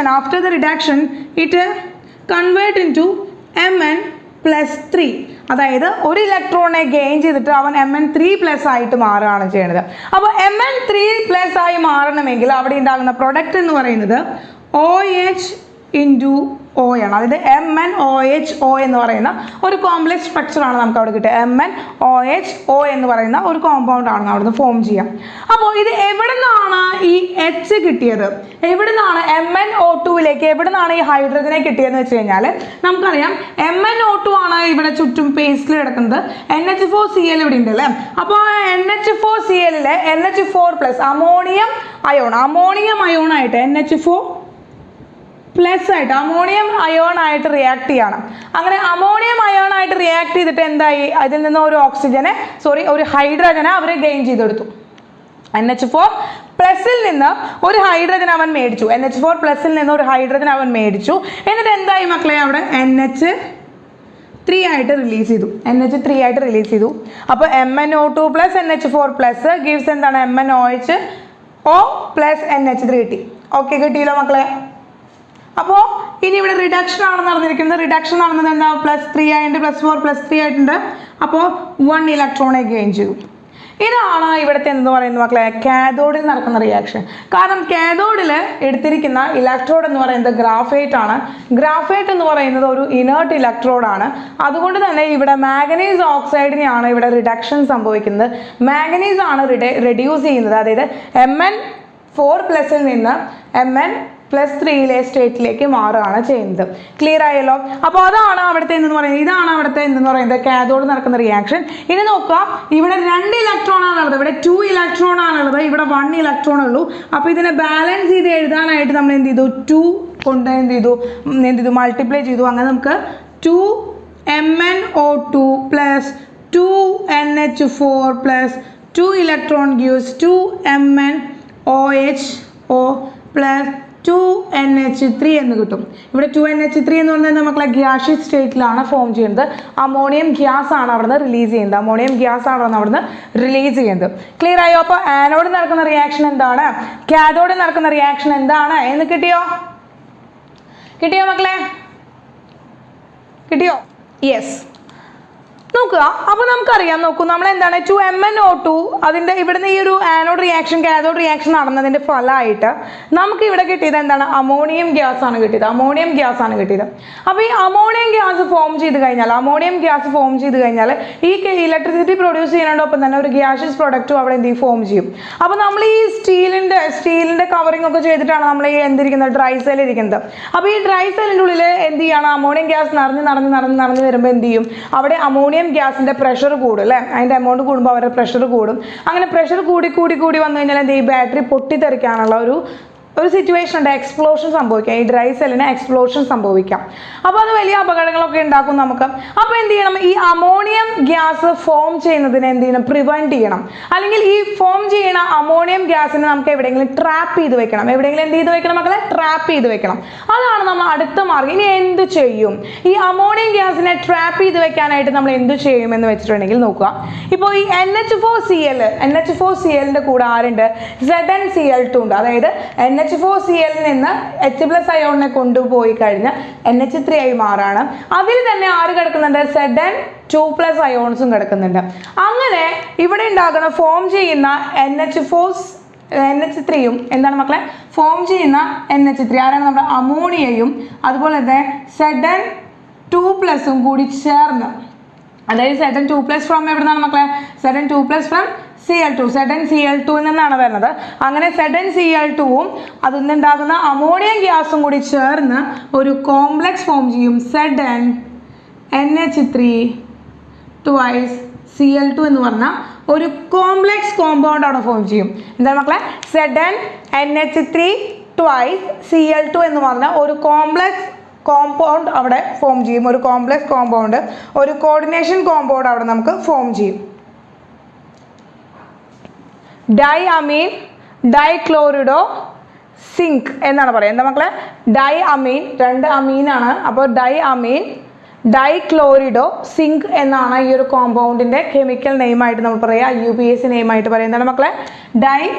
reduction it convert into Mn+3. അതായത് ഒരു ഇലക്ട്രോണിനെ ഗെയിൻ ചെയ്തിട്ട് അവൻ Mn3+ ആയിട്ട് മാറുകയാണ് ചെയ്യുന്നത്. അപ്പോൾ Mn3+ ആയി മാറണമെങ്കിൽ അവിടെ ഉണ്ടാകുന്ന പ്രൊഡക്റ്റ് എന്ന് പറയുന്നത് OH × O ആണ്. അതായത് MnOHO എന്ന് പറയുന്ന ഒരു കോംപ്ലക്സ് സ്ട്രക്ചർ ആണ് നമുക്ക് അവിടെ കിട്ടുക. MnOHO എന്ന് പറയുന്ന ഒരു കോമ്പൗണ്ട് ആണ് അവിടുന്ന് ഫോം ചെയ്യാം. അപ്പോൾ ഇത് എവിടെ നിന്നാണ് ഈ H കിട്ടിയത്, MnO2-ലേക്ക് എവിടെ നിന്നാണ് ഈ ഹൈഡ്രജനെ കിട്ടിയതെന്ന് വെച്ച് കഴിഞ്ഞാൽ നമുക്കറിയാം MnO2 ആണ് ഇവിടെ ചുറ്റും പേസ്റ്റിൽ കിടക്കുന്നത്, NH4Cl ഇവിടെ ഉണ്ട് അല്ലേ. അപ്പോൾ NH4Cl-ലെ NH4+ അമോണിയം അയോൺ ആയിട്ട് NH4+ ആയിട്ട് അമോണിയം അയോൺ ആയിട്ട് റിയാക്ട് ചെയ്യണം. അങ്ങനെ അമോണിയം അയോൺ ആയിട്ട് റിയാക്ട് ചെയ്തിട്ട് എന്തായി, അതിൽ നിന്ന് ഒരു ഹൈഡ്രജനെ അവർ ഗെയിൻ ചെയ്തെടുത്തു. NH4+ നിന്ന് ഒരു ഹൈഡ്രജൻ അവൻ മേടിച്ചു. എന്നിട്ട് എന്തായി മക്കളെ, അവിടെ NH3 ആയിട്ട് റിലീസ് ചെയ്തു. അപ്പോൾ MnO2+ NH4+ ഗിവ്സ് എന്താണ്, MnOHO + NH3 കിട്ടി. ഓക്കെ, കിട്ടിയല്ലോ മക്കളെ. അപ്പോൾ ഇനി ഇവിടെ റിഡക്ഷൻ ആണ് നടന്നിരിക്കുന്നത്. റിഡക്ഷൻ നടന്നത് എന്താ, +3 ആയിട്ട് +4+3 ആയിട്ടുണ്ട്. അപ്പോൾ 1 ഇലക്ട്രോണെ ഗെയിൻ ചെയ്തു. ഇതാണ് ഇവിടുത്തെ എന്ന് പറയുന്നത് മക്കളെ കാഥോഡിൽ നടക്കുന്ന റിയാക്ഷൻ. കാരണം കാഥോഡിൽ എടുത്തിരിക്കുന്ന ഇലക്ട്രോഡ് എന്ന് പറയുന്നത് ഗ്രാഫൈറ്റ് ആണ്. ഗ്രാഫൈറ്റ് എന്ന് പറയുന്നത് ഒരു ഇനേർട്ട് ഇലക്ട്രോഡാണ്. അതുകൊണ്ട് തന്നെ ഇവിടെ മാംഗനീസ് ഓക്സൈഡിനെയാണ് ഇവിടെ റിഡക്ഷൻ സംഭവിക്കുന്നത്. മാംഗനീസ് ആണ് റെഡ്യൂസ് ചെയ്യുന്നത്. അതായത് Mn4+ നിന്ന് +3 സ്റ്റേറ്റിലേക്ക് മാറുകയാണ് ചെയ്യുന്നത്. ക്ലിയർ ആയല്ലോ? അപ്പോൾ അതാണ് അവിടുത്തെ എന്തെന്ന് പറയുന്നത്, ഇതാണ് അവിടുത്തെ എന്തെന്ന് പറയുന്നത് കാഥോഡ് നടക്കുന്ന റിയാക്ഷൻ. ഇനി നോക്കുക, ഇവിടെ 2 ഇലക്ട്രോൺ ആണുള്ളത്, ഇവിടെ 2 ഇലക്ട്രോൺ ആണുള്ളത്, ഇവിടെ 1 ഇലക്ട്രോൺ ഉള്ളൂ. അപ്പോൾ ഇതിനെ ബാലൻസ് ചെയ്ത് എഴുതാനായിട്ട് നമ്മൾ എന്ത് ചെയ്തു, 2 കൊണ്ട് എന്ത് ചെയ്തു മൾട്ടിപ്ലൈ ചെയ്തു. അങ്ങനെ നമുക്ക് 2MnO2 + 2NH4 + 2 electron gives 2MnOHO + 2NH3 എന്ന് കിട്ടും. ഇവിടെ 2NH3 എന്ന് പറഞ്ഞാൽ മക്കളെ ഗ്യാഷ്യസ് സ്റ്റേറ്റിലാണ് ഫോം ചെയ്യുന്നത്. അമോണിയം ഗ്യാസ് ആണ് അവിടുന്ന് റിലീസ് ചെയ്യുന്നത്. അമോണിയം ഗ്യാസ് ആണ് അവിടുന്ന് റിലീസ് ചെയ്യുന്നത്. ക്ലിയർ ആയോ? അപ്പോൾ ആനോഡ് നടക്കുന്ന റിയാക്ഷൻ എന്താണ്, കാഥോഡ് നടക്കുന്ന റിയാക്ഷൻ എന്താണ് എന്ന് കിട്ടിയോ മക്കളെ? കിട്ടിയോ? യെസ്. നോക്കുക, അപ്പോൾ നമുക്കറിയാം, നോക്കൂ, നമ്മൾ എന്താണ് 2MnO2 അതിൻ്റെ ഇവിടുന്ന് ഈ ഒരു ആനോഡ് റിയാക്ഷൻ കാഥോഡ് റിയാക്ഷൻ നടന്നതിൻ്റെ ഫലമായിട്ട് നമുക്ക് ഇവിടെ കിട്ടിയത് എന്താണ്, അമോണിയം ഗ്യാസ് ആണ് കിട്ടിയത്. അപ്പോൾ ഈ അമോണിയം ഗ്യാസ് ഫോം ചെയ്ത് കഴിഞ്ഞാൽ ഈ ഇലക്ട്രിസിറ്റി പ്രൊഡ്യൂസ് ചെയ്യുന്നതിനോടൊപ്പം തന്നെ ഒരു ഗ്യാഷ്യസ് പ്രൊഡക്റ്റും അവിടെ എന്ത് ഫോം ചെയ്യും. അപ്പോൾ നമ്മൾ ഈ സ്റ്റീലിൻ്റെ കവറിംഗ് ഒക്കെ ചെയ്തിട്ടാണ് നമ്മൾ ഈ എന്തിരിക്കുന്നത്, ഡ്രൈ സെൽ ഇരിക്കുന്നത്. അപ്പോൾ ഈ ഡ്രൈ സെല്ലിൻ്റെ ഉള്ളിൽ എന്ത് ചെയ്യണം, അമോണിയം ഗ്യാസ് നിറഞ്ഞ് വരുമ്പോൾ എന്ത് ചെയ്യും, അവിടെ അമോണിയം ഗ്യാസിന്റെ പ്രഷർ കൂടും അല്ലേ, അതിന്റെ എമൗണ്ട് കൂടുമ്പോൾ അവരുടെ പ്രഷർ കൂടും. അങ്ങനെ പ്രഷർ കൂടി വന്നു കഴിഞ്ഞാൽ എന്ത് ചെയ്യും, ബാറ്ററി പൊട്ടിത്തെറിക്കാനുള്ള ഒരു സിറ്റുവേഷൻ ഉണ്ട്, എക്സ്പ്ലോഷൻ സംഭവിക്കാം. ഈ ഡ്രൈ സെല്ലിന് എക്സ്പ്ലോഷൻ സംഭവിക്കാം. അപ്പോൾ അത് വലിയ അപകടങ്ങളൊക്കെ ഉണ്ടാക്കും നമുക്ക്. അപ്പോൾ എന്ത് ചെയ്യണം, ഈ അമോണിയം ഗ്യാസ് ഫോം ചെയ്യുന്നതിനെ എന്ത് ചെയ്യണം, പ്രിവെന്റ് ചെയ്യണം. അല്ലെങ്കിൽ ഈ ഫോം ചെയ്യുന്ന അമോണിയം ഗ്യാസിനെ നമുക്ക് എവിടെയെങ്കിലും ട്രാപ്പ് ചെയ്ത് വെക്കണം. മക്കളെ, ട്രാപ്പ് ചെയ്ത് വെക്കണം. അതാണ് നമ്മൾ അടുത്ത മാർഗം. ഇനി എന്ത് ചെയ്യും, ഈ അമോണിയം ഗ്യാസിനെ ട്രാപ്പ് ചെയ്ത് വെക്കാനായിട്ട് നമ്മൾ എന്ത് ചെയ്യുമെന്ന് വെച്ചിട്ടുണ്ടെങ്കിൽ നോക്കുക, ഇപ്പോൾ ഈ NH4Cl കൂടെ ആരുണ്ട്, ZnCl2 ഉണ്ട്. അതായത് NH4Cl നിന്ന് H+ അയോണിനെ കൊണ്ടുപോയി കഴിഞ്ഞ് NH3 ആയി മാറാണ്. അതിൽ തന്നെ ആര് കിടക്കുന്നുണ്ട്, Zn2+ അയോൺസും കിടക്കുന്നുണ്ട്. അങ്ങനെ ഇവിടെ ഉണ്ടാകുന്ന ഫോം ചെയ്യുന്ന NH3യും എന്താണ് മക്കളെ, ഫോം ചെയ്യുന്ന NH3 ആരാണ്, നമ്മുടെ അമോണിയയും അതുപോലെ തന്നെ Zn2+ കൂടി ചേർന്ന്, അതായത് Zn2+ ഫ്രം എവിടെ നിന്നാണ് മക്കളെ, Zn2+ ഫ്രം Cl2, ZnCl2 നിന്നാണ് വരുന്നത്. അങ്ങനെ ZnCl2വും അതിൽ നിന്നുണ്ടാകുന്ന അമോണിയം ഗ്യാസും കൂടി ചേർന്ന് ഒരു കോംപ്ലക്സ് ഫോം ചെയ്യും, ZnNH3 എന്ന് പറഞ്ഞാൽ ഒരു കോംപ്ലക്സ് കോമ്പൗണ്ട് അവിടെ ഫോം ചെയ്യും. എന്താണ് മക്കളെ, ZnNH3 എന്ന് പറഞ്ഞാൽ ഒരു കോംപ്ലക്സ് കോമ്പൗണ്ട് അവിടെ ഫോം ചെയ്യും. ഒരു കോംപ്ലക്സ് കോമ്പൗണ്ട്, ഒരു കോർഡിനേഷൻ കോമ്പൗണ്ട് അവിടെ നമുക്ക് ഫോം ചെയ്യും. ഡൈഅമീൻ ഡൈക്ലോറിഡോ സിങ്ക് എന്നാണ് പറയുക. എന്താ മക്കളെ, ഡൈഅമീൻ, 2 അമീനാണ്. അപ്പോൾ ഡൈഅമീൻ ഡൈക്ലോറിഡോ സിങ്ക് എന്നാണ് ഈ ഒരു കോമ്പൗണ്ടിൻ്റെ കെമിക്കൽ നെയിമായിട്ട് നമ്മൾ പറയുക, IUPAC നെയിമായിട്ട് പറയുക. എന്താണ് മക്കളെ, ഡൈഅമീൻ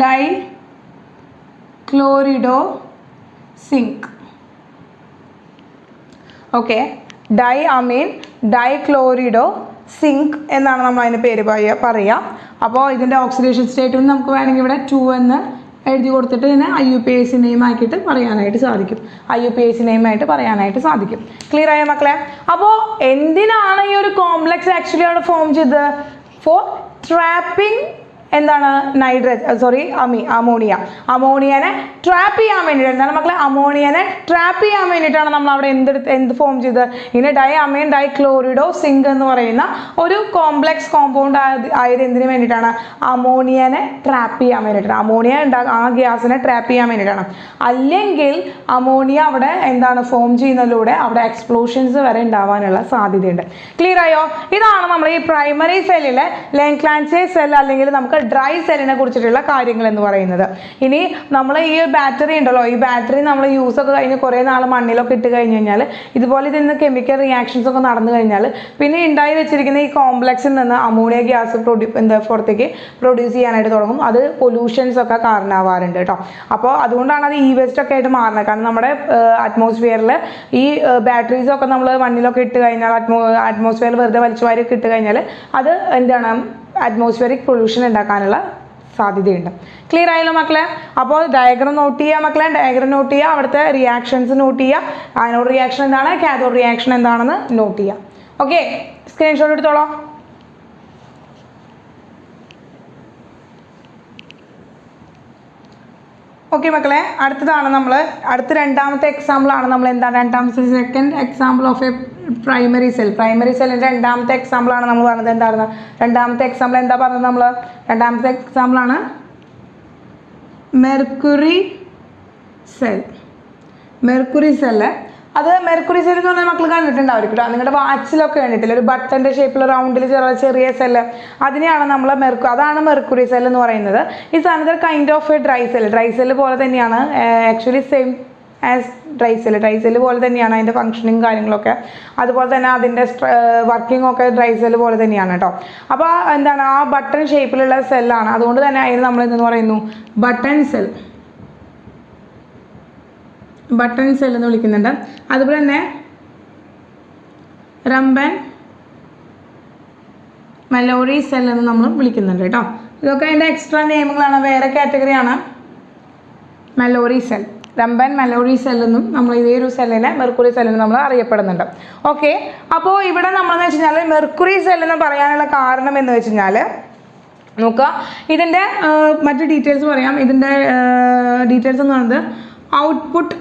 ഡൈക്ലോറിഡോ സിങ്ക്. ഓക്കെ, ഡൈഅമീൻ ഡൈക്ലോറിഡോ സിങ്ക് എന്നാണ് നമ്മൾ അതിൻ്റെ പേര് പറയുക. അപ്പോൾ ഇതിൻ്റെ ഓക്സിഡേഷൻ സ്റ്റേറ്റ് നമുക്ക് വേണമെങ്കിൽ ഇവിടെ 2 എന്ന് എഴുതി കൊടുത്തിട്ട് ഇതിനെ IUPAC നെയിമാക്കിയിട്ട് പറയാനായിട്ട് സാധിക്കും. ക്ലിയർ ആയ മക്കളെ? അപ്പോൾ എന്തിനാണ് ഈ ഒരു കോംപ്ലക്സ് ആക്ച്വലി അവിടെ ഫോം ചെയ്തത്, ഫോർ ട്രാപ്പിംഗ് എന്താണ്, അമോണിയനെ ട്രാപ്പ് ചെയ്യാൻ വേണ്ടിയിട്ട്. എന്താണ് മക്കളെ, അമോണിയനെ ട്രാപ്പ് ചെയ്യാൻ വേണ്ടിയിട്ടാണ് നമ്മൾ അവിടെ എന്ത് ഫോം ചെയ്തത്, ഇങ്ങനെ ഡൈഅമീൻ ഡൈക്ലോറിഡോ സിങ്ക് എന്ന് പറയുന്ന ഒരു കോംപ്ലക്സ് കോമ്പൗണ്ട് ആയത് എന്തിനു വേണ്ടിയിട്ടാണ്, അമോണിയനെ ട്രാപ്പ് ചെയ്യാൻ വേണ്ടിയിട്ടാണ്, ആ ഗ്യാസിനെ ട്രാപ്പ് ചെയ്യാൻ വേണ്ടിയിട്ടാണ്. അല്ലെങ്കിൽ അമോണിയ അവിടെ എന്താണ് ഫോം ചെയ്യുന്നതിലൂടെ അവിടെ എക്സ്പ്ലോഷൻസ് വരെ ഉണ്ടാവാനുള്ള സാധ്യതയുണ്ട്. ക്ലിയർ ആയോ? ഇതാണ് നമ്മൾ ഈ പ്രൈമറി സെല്ലിലെ ലെൻക്ലാൻസേ സെൽ അല്ലെങ്കിൽ നമുക്ക് ഡ്രൈ സെല്ലിനെ കുറിച്ചിട്ടുള്ള കാര്യങ്ങൾ എന്ന് പറയുന്നത്. ഇനി നമ്മൾ ഈ ബാറ്ററി ഉണ്ടല്ലോ, ഈ ബാറ്ററി നമ്മൾ യൂസ് ഒക്കെ കഴിഞ്ഞ് കുറേ നാൾ മണ്ണിലൊക്കെ ഇട്ട് കഴിഞ്ഞ് കഴിഞ്ഞാൽ ഇതുപോലെ ഇതിൽ നിന്ന് കെമിക്കൽ റിയാക്ഷൻസ് ഒക്കെ നടന്നു കഴിഞ്ഞാൽ പിന്നെ ഉണ്ടായി വെച്ചിരിക്കുന്ന ഈ കോംപ്ലക്സിൽ നിന്ന് അമോണിയ ഗ്യാസ് പുറത്തേക്ക് പ്രൊഡ്യൂസ് ചെയ്യാനായിട്ട് തുടങ്ങും. അത് പൊല്യൂഷൻസ് ഒക്കെ കാരണമാവാറുണ്ട് കേട്ടോ. അപ്പോൾ അതുകൊണ്ടാണ് അത് വേസ്റ്റ് ഒക്കെ ആയിട്ട് മാറുന്നത്. കാരണം നമ്മുടെ അറ്റ്മോസ്ഫിയറിൽ ഈ ബാറ്ററീസ് ഒക്കെ നമ്മൾ മണ്ണിലൊക്കെ ഇട്ട് കഴിഞ്ഞാൽ അറ്റ്മോസ്ഫിയറിൽ വെറുതെ വലിച്ചു വാരി ഇട്ട് കഴിഞ്ഞാൽ അത് എന്താണ് അറ്റ്മോസ്ഫിയറിക് പൊല്യൂഷൻ ഉണ്ടാക്കാനുള്ള സാധ്യതയുണ്ട്. ക്ലിയർ ആയല്ലോ മക്കളെ? അപ്പോൾ ഡയഗ്രം നോട്ട് ചെയ്യുക മക്കളെ, അവിടുത്തെ റിയാക്ഷൻസ് നോട്ട് ചെയ്യുക. ആനോഡ് റിയാക്ഷൻ എന്താണ്, കാഥോഡ് റിയാക്ഷൻ എന്താണെന്ന് നോട്ട് ചെയ്യുക. ഓക്കെ, സ്ക്രീൻഷോട്ട് എടുത്തോളൂ. ഓക്കെ മക്കളെ, അടുത്ത രണ്ടാമത്തെ എക്സാമ്പിളാണ് നമ്മൾ രണ്ടാമത്തെ second example of a primary സെല്ലിൻ്റെ രണ്ടാമത്തെ എക്സാമ്പിളാണ് നമ്മൾ പറഞ്ഞത്. എന്തായിരുന്നു രണ്ടാമത്തെ എക്സാമ്പിൾ? എന്താ പറഞ്ഞത് നമ്മൾ? രണ്ടാമത്തെ എക്സാമ്പിളാണ് മെർക്കുറി സെല്ല്. അത് മെർക്കുറി സെൽ എന്ന് പറഞ്ഞാൽ മക്കൾ കണ്ടിട്ടുണ്ടായിരിക്കും കേട്ടോ. നിങ്ങളുടെ വാച്ചിലൊക്കെ കണ്ടിട്ടില്ല, ഒരു ബട്ടൻ്റെ ഷേപ്പിൽ റൗണ്ടിൽ ചെറിയ സെല്ല്, അതിനെയാണ് നമ്മൾ അതാണ് മെർക്കുറി സെൽ എന്ന് പറയുന്നത്. It's another kind of a dry cell പോലെ തന്നെയാണ്, actually same as dry cell പോലെ തന്നെയാണ് അതിൻ്റെ ഫങ്ഷനിങ് കാര്യങ്ങളൊക്കെ. അതുപോലെ തന്നെ അതിൻ്റെ വർക്കിംഗ് ഒക്കെ ഡ്രൈ സെല്ല് പോലെ തന്നെയാണ് കേട്ടോ. അപ്പോൾ ആ ബട്ടൺ ഷേപ്പിലുള്ള സെല്ലാണ്. അതുകൊണ്ട് തന്നെ അതിന് നമ്മൾ എന്തെന്ന് പറയുന്നു? ബട്ടൺ സെൽ എന്ന് വിളിക്കുന്നുണ്ട്. അതുപോലെ തന്നെ റംബൻ മെലോറി സെൽ എന്ന് നമ്മൾ വിളിക്കുന്നുണ്ട് കേട്ടോ. ഇതൊക്കെ അതിൻ്റെ എക്സ്ട്രാ നെയിമുകളാണ്, വേറെ കാറ്റഗറിയാണ്. റംബൻ മെലോറി സെൽ എന്നും നമ്മൾ ഇതേ ഒരു സെല്ലിനെ മെർക്കുറി സെല്ലെന്ന് നമ്മൾ അറിയപ്പെടുന്നുണ്ട്. ഓക്കെ, അപ്പോൾ ഇവിടെ നമ്മളെന്ന് വെച്ച് കഴിഞ്ഞാൽ മെർക്കുറി സെല്ലെന്ന് പറയാനുള്ള കാരണം എന്ന് വെച്ച് കഴിഞ്ഞാൽ നോക്കുക, ഇതിൻ്റെ മറ്റ് ഡീറ്റെയിൽസ് പറയാം. ഇതിൻ്റെ ഡീറ്റെയിൽസ് എന്ന് പറയുന്നത് ഔട്ട്പുട്ട്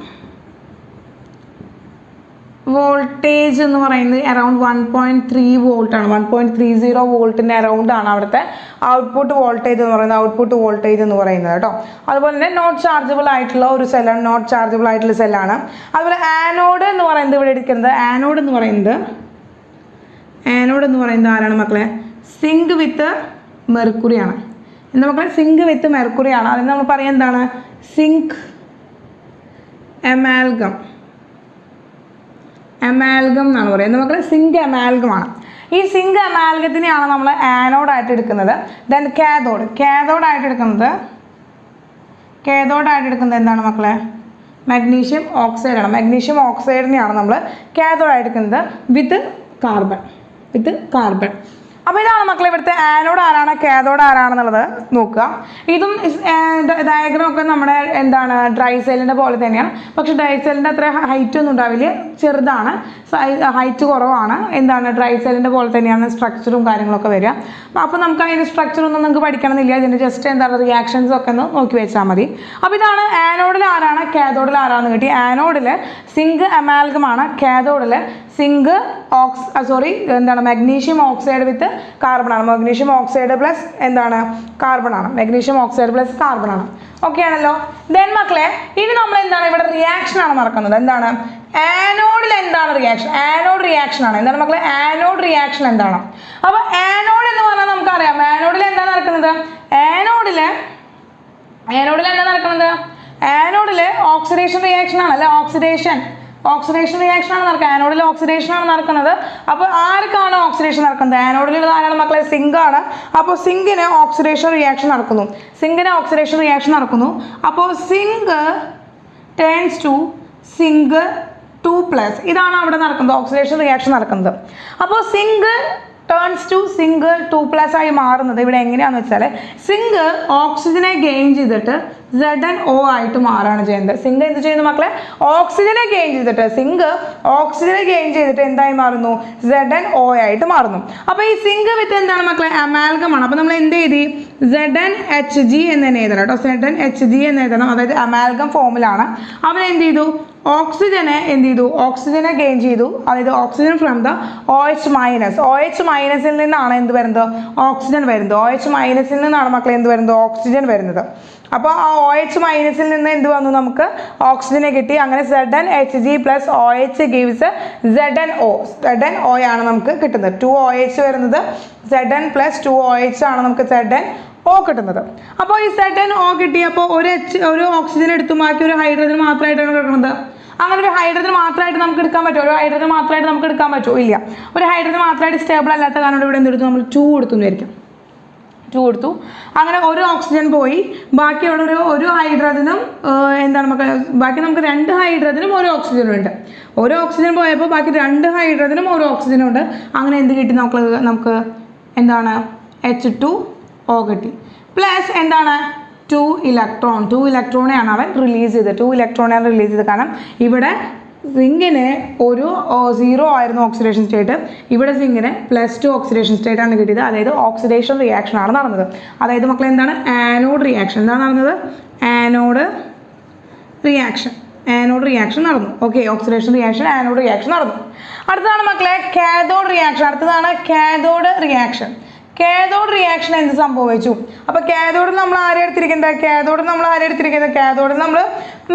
വോൾട്ടേജ് എന്ന് പറയുന്നത് അറൗണ്ട് 1.3 വോൾട്ടാണ്. 1.30 വോൾട്ടിൻ്റെ അറൗണ്ടാണ് അവിടുത്തെ ഔട്ട്പുട്ട് വോൾട്ടേജ് എന്ന് പറയുന്നത് കേട്ടോ. അതുപോലെ തന്നെ നോട്ട് ചാർജബിൾ ആയിട്ടുള്ള ഒരു സെല്ലാണ്. അതുപോലെ ആനോഡ് എന്ന് പറയുന്നത് ഇവിടെ എടുക്കുന്നത് ആനോഡ് എന്ന് പറയുന്നത് ആരാണ് മക്കളെ? സിങ്ക് വിത്ത് മെർക്കുറിയാണ്. എന്താ മക്കളെ? സിങ്ക് വിത്ത് മെർക്കുറിയാണ്. അതിന് നമ്മൾ പറയാം എന്താണ്? സിങ്ക് അമാൽഗം എന്നാണ് പറയുന്നത് മക്കളെ. സിങ്ക് അമാൽഗമാണ്. ഈ സിങ്ക് അമാൽഗത്തിനെയാണ് നമ്മൾ ആനോഡായിട്ട് എടുക്കുന്നത്. ദെൻ കാഥോഡായിട്ട് എടുക്കുന്നത് എന്താണ് മക്കളെ? മാഗ്നീഷ്യം ഓക്സൈഡാണ്. മാഗ്നീഷ്യം ഓക്സൈഡിനെയാണ് നമ്മൾ കാഥോഡായിട്ട് എടുക്കുന്നത് വിത്ത് കാർബൺ. അപ്പോൾ ഇതാണ് മക്കളെ ഇവിടുത്തെ ആനോഡ് ആരാണ്, കാഥോഡ് ആരാണെന്നുള്ളത് നോക്കുക. ഇതും ഡയഗ്രാം ഒക്കെ നമ്മുടെ ഡ്രൈ സെല്ലിൻ്റെ പോലെ തന്നെയാണ്. പക്ഷെ ഡ്രൈ സെല്ലിൻ്റെ അത്ര ഹൈറ്റ് ഒന്നും ഉണ്ടാവില്ല, ചെറുതാണ്, ഹൈറ്റ് കുറവാണ്. ഡ്രൈ സെല്ലിൻ്റെ പോലെ തന്നെയാണ് സ്ട്രക്ചറും കാര്യങ്ങളൊക്കെ വരിക. അപ്പോൾ നമുക്ക് അതിൻ്റെ സ്ട്രക്ചറൊന്നും നിങ്ങൾക്ക് പഠിക്കണമെന്നില്ല, ഇതിൻ്റെ ജസ്റ്റ് റിയാക്ഷൻസ് ഒക്കെ ഒന്ന് നോക്കി വെച്ചാൽ മതി. അപ്പോൾ ഇതാണ് ആനോഡിൽ ആരാണ്, കാഥോഡിൽ ആരാണെന്ന് കിട്ടി. ആനോഡിൽ സിങ്ക് അമാൽഗമാണ്, കാഥോഡിൽ മാഗ്നീഷ്യം ഓക്സൈഡ് വിത്ത് കാർബണാണ്. മാഗ്നീഷ്യം ഓക്സൈഡ് പ്ലസ് കാർബണാണ്. ഓക്കെ ആണല്ലോ. ദെൻ മക്കളെ ഇനി നമ്മൾ ഇവിടെ റിയാക്ഷൻ ആണ് നടക്കുന്നത്. ആനോഡിൽ എന്താണ് റിയാക്ഷൻ? ആനോഡ് റിയാക്ഷൻ ആണ്. മക്കളെ? ആനോഡ് റിയാക്ഷൻ എന്താണ്? അപ്പോൾ ആനോഡ് എന്ന് പറഞ്ഞാൽ നമുക്കറിയാം ആനോഡിൽ എന്താ നടക്കുന്നത്? ആനോഡിൽ ഓക്സിഡേഷൻ റിയാക്ഷൻ ആണ് അല്ലേ? ഓക്സിഡേഷൻ റിയാക്ഷൻ ആണ് നടക്കുന്നത്. ആനോഡിൽ ഓക്സിഡേഷൻ ആണ് നടക്കുന്നത്. അപ്പോൾ ആർക്കാണ് ഓക്സിഡേഷൻ നടക്കുന്നത്? ആനോഡിൽ ആരാണ് മക്കളെ? സിങ്ക് ആണ്. അപ്പോൾ സിങ്കിന് ഓക്സിഡേഷൻ റിയാക്ഷൻ നടക്കുന്നു. അപ്പോൾ സിങ്ക് ടേൺസ് ടു സിങ്ക് 2+. ഇതാണ് അവിടെ നടക്കുന്നത്, ഓക്സിഡേഷൻ റിയാക്ഷൻ നടക്കുന്നത്. അപ്പോൾ സിങ്ക് ടേൺസ് ടു സിങ്ക് 2+ ആയി മാറുന്നത് ഇവിടെ എങ്ങനെയാണെന്ന് വെച്ചാൽ സിങ്ക് ഓക്സിജനെ ഗെയിൻ ചെയ്തിട്ട് ZnO ആയിട്ട് മാറാണ് ചെയ്യുന്നത്. സിങ്ക് എന്ത് ചെയ്യുന്നു മക്കളെ? ഓക്സിജനെ ഗെയിൻ ചെയ്തിട്ട് എന്തായി മാറുന്നു? ZnO ആയിട്ട് മാറുന്നു. അപ്പോൾ ഈ സിങ്ക് വിത്ത് എന്താണ് മക്കളെ? അമാൽഗമാണ്. അപ്പോൾ നമ്മൾ എന്ത് എഴുതി? ZnHg എന്ന് തന്നെ എഴുതണം കേട്ടോ. ZnHg എന്ന് എഴുതണം, അതായത് അമാൽഗം ഫോമിലാണ്. അവൻ എന്ത് ചെയ്തു? ഓക്സിജനെ ഗെയിൻ ചെയ്തു, അതായത് oxygen from the OH-. OH- നിന്നാണ് എന്ത് വരുന്നത്? ഓക്സിജൻ വരുന്നത്. OH- നിന്നാണ് മക്കളെ എന്ത് വരുന്നത്? ഓക്സിജൻ വരുന്നത്. അപ്പോൾ ആ OH- നിന്ന് എന്ത് വന്നു? നമുക്ക് ഓക്സിജനെ കിട്ടി. അങ്ങനെ ZnHg + OH gives ZnO ആണ് നമുക്ക് കിട്ടുന്നത്. 2OH വരുന്നത് Zn + 2OH ആണ് നമുക്ക് ZnO കിട്ടുന്നത്. അപ്പോൾ ഈ ZnO കിട്ടിയപ്പോൾ ഒരു ഓക്സിജൻ എടുത്തു മാറ്റി ഒരു ഹൈഡ്രജൻ മാത്രമായിട്ടാണ് കിട്ടുന്നത്. അങ്ങനെ ഒരു ഹൈഡ്രജൻ മാത്രമായിട്ട് നമുക്ക് എടുക്കാൻ പറ്റുമോ? ഇല്ല. ഒരു ഹൈഡ്രജൻ മാത്രമായിട്ട് സ്റ്റേബിൾ അല്ലാത്ത കാരണം ഇവിടെ എന്തെടുത്തു? നമ്മൾ 2 കൊടുത്തു. അങ്ങനെ ഒരു ഓക്സിജൻ പോയി, ബാക്കിയുള്ള ഒരു ഹൈഡ്രജനും ബാക്കി നമുക്ക് 2 ഹൈഡ്രജനും ഒരു ഓക്സിജനും ഉണ്ട്. ഒരു ഓക്സിജൻ പോയപ്പോൾ ബാക്കി 2 ഹൈഡ്രജനും ഒരു ഓക്സിജനും ഉണ്ട്. അങ്ങനെ എന്ത് കിട്ടി നമുക്ക്? H2O കിട്ടി. പ്ലസ് 2 ഇലക്ട്രോണെയാണ് അവൻ റിലീസ് ചെയ്തത്. കാരണം ഇവിടെ സിങ്കിന് ഒരു 0 ആയിരുന്നു ഓക്സിഡേഷൻ സ്റ്റേറ്റ്, ഇവിടെ സിങ്കിന് +2 ഓക്സിഡേഷൻ സ്റ്റേറ്റ് ആണ് കിട്ടിയത്. അതായത് ഓക്സിഡേഷൻ റിയാക്ഷൻ ആണ് നടന്നത്. അതായത് മക്കളെ ആനോഡ് റിയാക്ഷൻ എന്താണ് നടന്നത്? ആനോഡ് റിയാക്ഷൻ, ആനോഡ് റിയാക്ഷൻ നടന്നു. Okay, oxidation reaction, anode reaction നടന്നു. അടുത്തതാണ് മക്കളെ കാഥോഡ് റിയാക്ഷൻ. അടുത്തതാണ് കാഥോഡ് റിയാക്ഷൻ. കാഥോഡ് റിയാക്ഷൻ എന്ത് സംഭവിച്ചു? അപ്പോൾ കാഥോഡിൽ നമ്മൾ ആരെ എടുത്തിരിക്കുന്നത്? കാഥോഡിൽ നമ്മൾ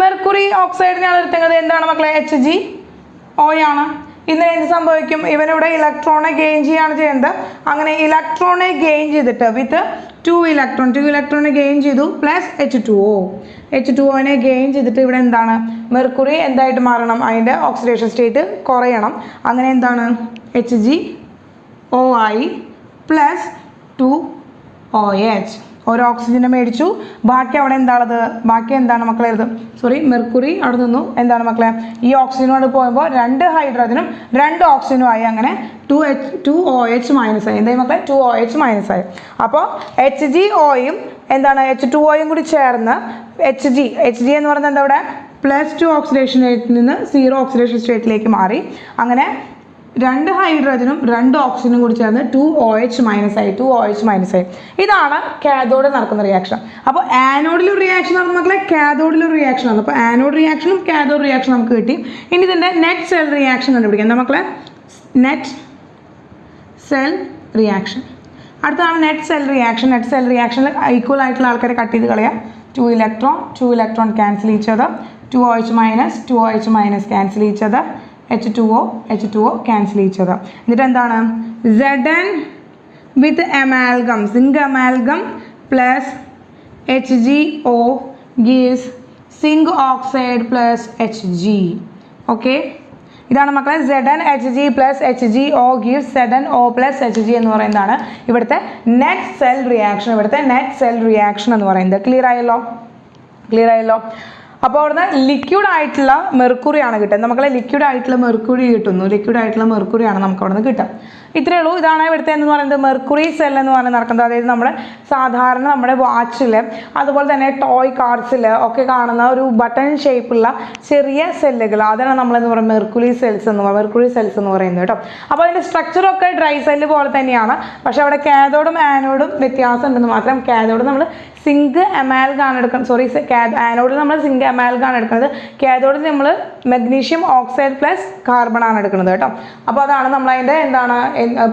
മെർക്കുറി ഓക്സൈഡിനാണ് എടുത്തിരിക്കുന്നത്. എന്താണ് മക്കളെ? HgO ആണ്. ഇതിന് എന്ത് സംഭവിക്കും? ഇവനിവിടെ ഇലക്ട്രോണെ ഗെയിൻ ചെയ്യാണ് ചെയ്യുന്നത്. അങ്ങനെ ഇലക്ട്രോണെ ഗെയിൻ ചെയ്തിട്ട് വിത്ത് 2 ഇലക്ട്രോണെ ഗെയിൻ ചെയ്തു പ്ലസ് H2O ഗെയിൻ ചെയ്തിട്ട് ഇവിടെ എന്താണ്? മെർക്കുറി എന്തായിട്ട് മാറണം? അതിൻ്റെ ഓക്സിഡേഷൻ സ്റ്റേറ്റ് കുറയണം. അങ്ങനെ എന്താണ്? HgO ആയി പ്ലസ് 2OH. ഒരു ഓക്സിജനെ മേടിച്ചു, ബാക്കി അവിടെ എന്താണത്? ബാക്കി എന്താണ് മക്കളെ? മെർക്കുറി അവിടെ നിന്നു എന്താണ് മക്കളെ? ഈ ഓക്സിജനോട് പോകുമ്പോൾ 2 ഹൈഡ്രജനും 2 ഓക്സിജനും ആയി. അങ്ങനെ 2OH മൈനസ് ആയി. എന്തായി മക്കളെ? 2OH മൈനസ് ആയി. അപ്പോൾ HgOയും എന്താണ്? H2Oയും കൂടി ചേർന്ന് Hg എന്ന് പറയുന്നത് എന്താ? ഇവിടെ +2 ഓക്സിഡേഷൻ സ്റ്റേറ്റിൽ നിന്ന് 0 ഓക്സിഡേഷൻ സ്റ്റേറ്റിലേക്ക് മാറി. അങ്ങനെ 2 ഹൈഡ്രജനും 2 ഓക്സിജനും കൂടി ചേർന്ന് 2OH മൈനസ് ആയി. ഇതാണ് കാഥോഡ് നടക്കുന്ന റിയാക്ഷൻ. അപ്പോൾ ആനോഡിലൊരു റിയാക്ഷൻ നടന്ന മക്കളെ, കാഥോഡിലൊരു റിയാക്ഷൻ ആണ്. അപ്പോൾ ആനോഡ് റിയാക്ഷനും കാഥോഡ് റിയാക്ഷനും നമുക്ക് കിട്ടി. ഇനി ഇതിൻ്റെ നെറ്റ് സെൽ റിയാക്ഷൻ കണ്ടുപിടിക്കാം. എന്താ മക്കളെ? Net cell reaction. അടുത്താണ് നെറ്റ് സെൽ റിയാക്ഷനിൽ ഈക്വൽ ആയിട്ടുള്ള ആൾക്കാരെ കട്ട് ചെയ്ത് കളയാം. 2 electron cancel each other, 2OH minus cancel each other, H2O cancel each other. എന്നിട്ട് എന്താണ്? Zn with amalgam, zinc amalgam plus HgO gives zinc oxide plus Hg. Okay, ഇതാണ് മക്കളെ Zn Hg plus HgO gives ZnO plus Hg എന്ന് പറയുന്നതാണ് ഇവിടുത്തെ net cell reaction എന്ന് പറയുന്നത്. Clear ആയല്ലോ? അപ്പോൾ അവിടുന്ന് ലിക്വിഡ് ആയിട്ടുള്ള മെർക്കുറിയാണ് കിട്ടുന്നത്. നമുക്കുള്ള ലിക്വിഡ് ആയിട്ടുള്ള മെർക്കുറിയാണ് നമുക്ക് അവിടെ നിന്ന് കിട്ടുക. ഇത്രയേ ഉള്ളൂ. ഇതാണ് ഇവിടുത്തെ എന്ന് പറയുന്നത് മെർക്കുറി സെൽ എന്ന് പറഞ്ഞ് നടക്കുന്നത്. അതായത് നമ്മുടെ സാധാരണ നമ്മുടെ വാച്ചിൽ അതുപോലെ തന്നെ ടോയ് കാർസിൽ ഒക്കെ കാണുന്ന ഒരു ബട്ടൺ ഷേപ്പുള്ള ചെറിയ സെല്ലുകൾ, അതാണ് നമ്മളെന്ന് പറയുന്നത് മെർക്കുറി സെൽസ് എന്ന് പറയുന്നത് കേട്ടോ. അപ്പോൾ അതിൻ്റെ സ്ട്രക്ചറൊക്കെ ഡ്രൈ സെല്ല് പോലെ തന്നെയാണ്. പക്ഷേ അവിടെ കാഥോഡും ആനോഡും വ്യത്യാസം ഉണ്ടെന്ന് മാത്രം. കാഥോഡ് നമ്മൾ സിങ്ക് അമാൽഗാണ് എടുക്കുന്നത്, ആനോഡിൽ നമ്മൾ സിങ്ക് അമാൽഗാണ് എടുക്കുന്നത്. കാഥോഡിൽ നമ്മൾ മെഗ്നീഷ്യം ഓക്സൈഡ് പ്ലസ് കാർബൺ ആണ് എടുക്കുന്നത് കേട്ടോ. അപ്പോൾ അതാണ് നമ്മളതിൻ്റെ എന്താണ്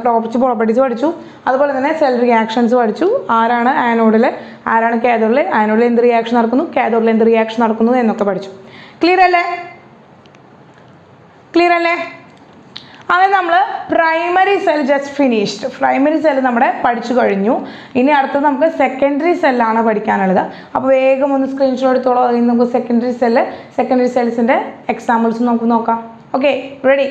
പ്രോപ്പർട്ടീസ് പഠിച്ചു. അതുപോലെ തന്നെ സെൽ റിയാക്ഷൻസ് പഠിച്ചു. ആരാണ് ആനോഡിൽ, ആരാണ് കാഥോഡിൽ, ആനോഡിൽ എന്ത് റിയാക്ഷൻ നടക്കുന്നു, കാഥോഡിൽ എന്ത് റിയാക്ഷൻ നടക്കുന്നു എന്നൊക്കെ പഠിച്ചു. ക്ലിയർ അല്ലേ? അങ്ങനെ നമ്മൾ primary cell just finished. Primary cell നമ്മുടെ പഠിച്ചു കഴിഞ്ഞു. ഇനി അടുത്തത് നമുക്ക് സെക്കൻഡറി സെല്ലാണ് പഠിക്കാനുള്ളത്. അപ്പോൾ വേഗം ഒന്ന് സ്ക്രീൻഷോട്ട് എടുത്തോളൂ. അതിൽ നമുക്ക് സെക്കൻഡറി സെൽസിൻ്റെ എക്സാമ്പിൾസ് നമുക്ക് നോക്കാം. Okay, ready?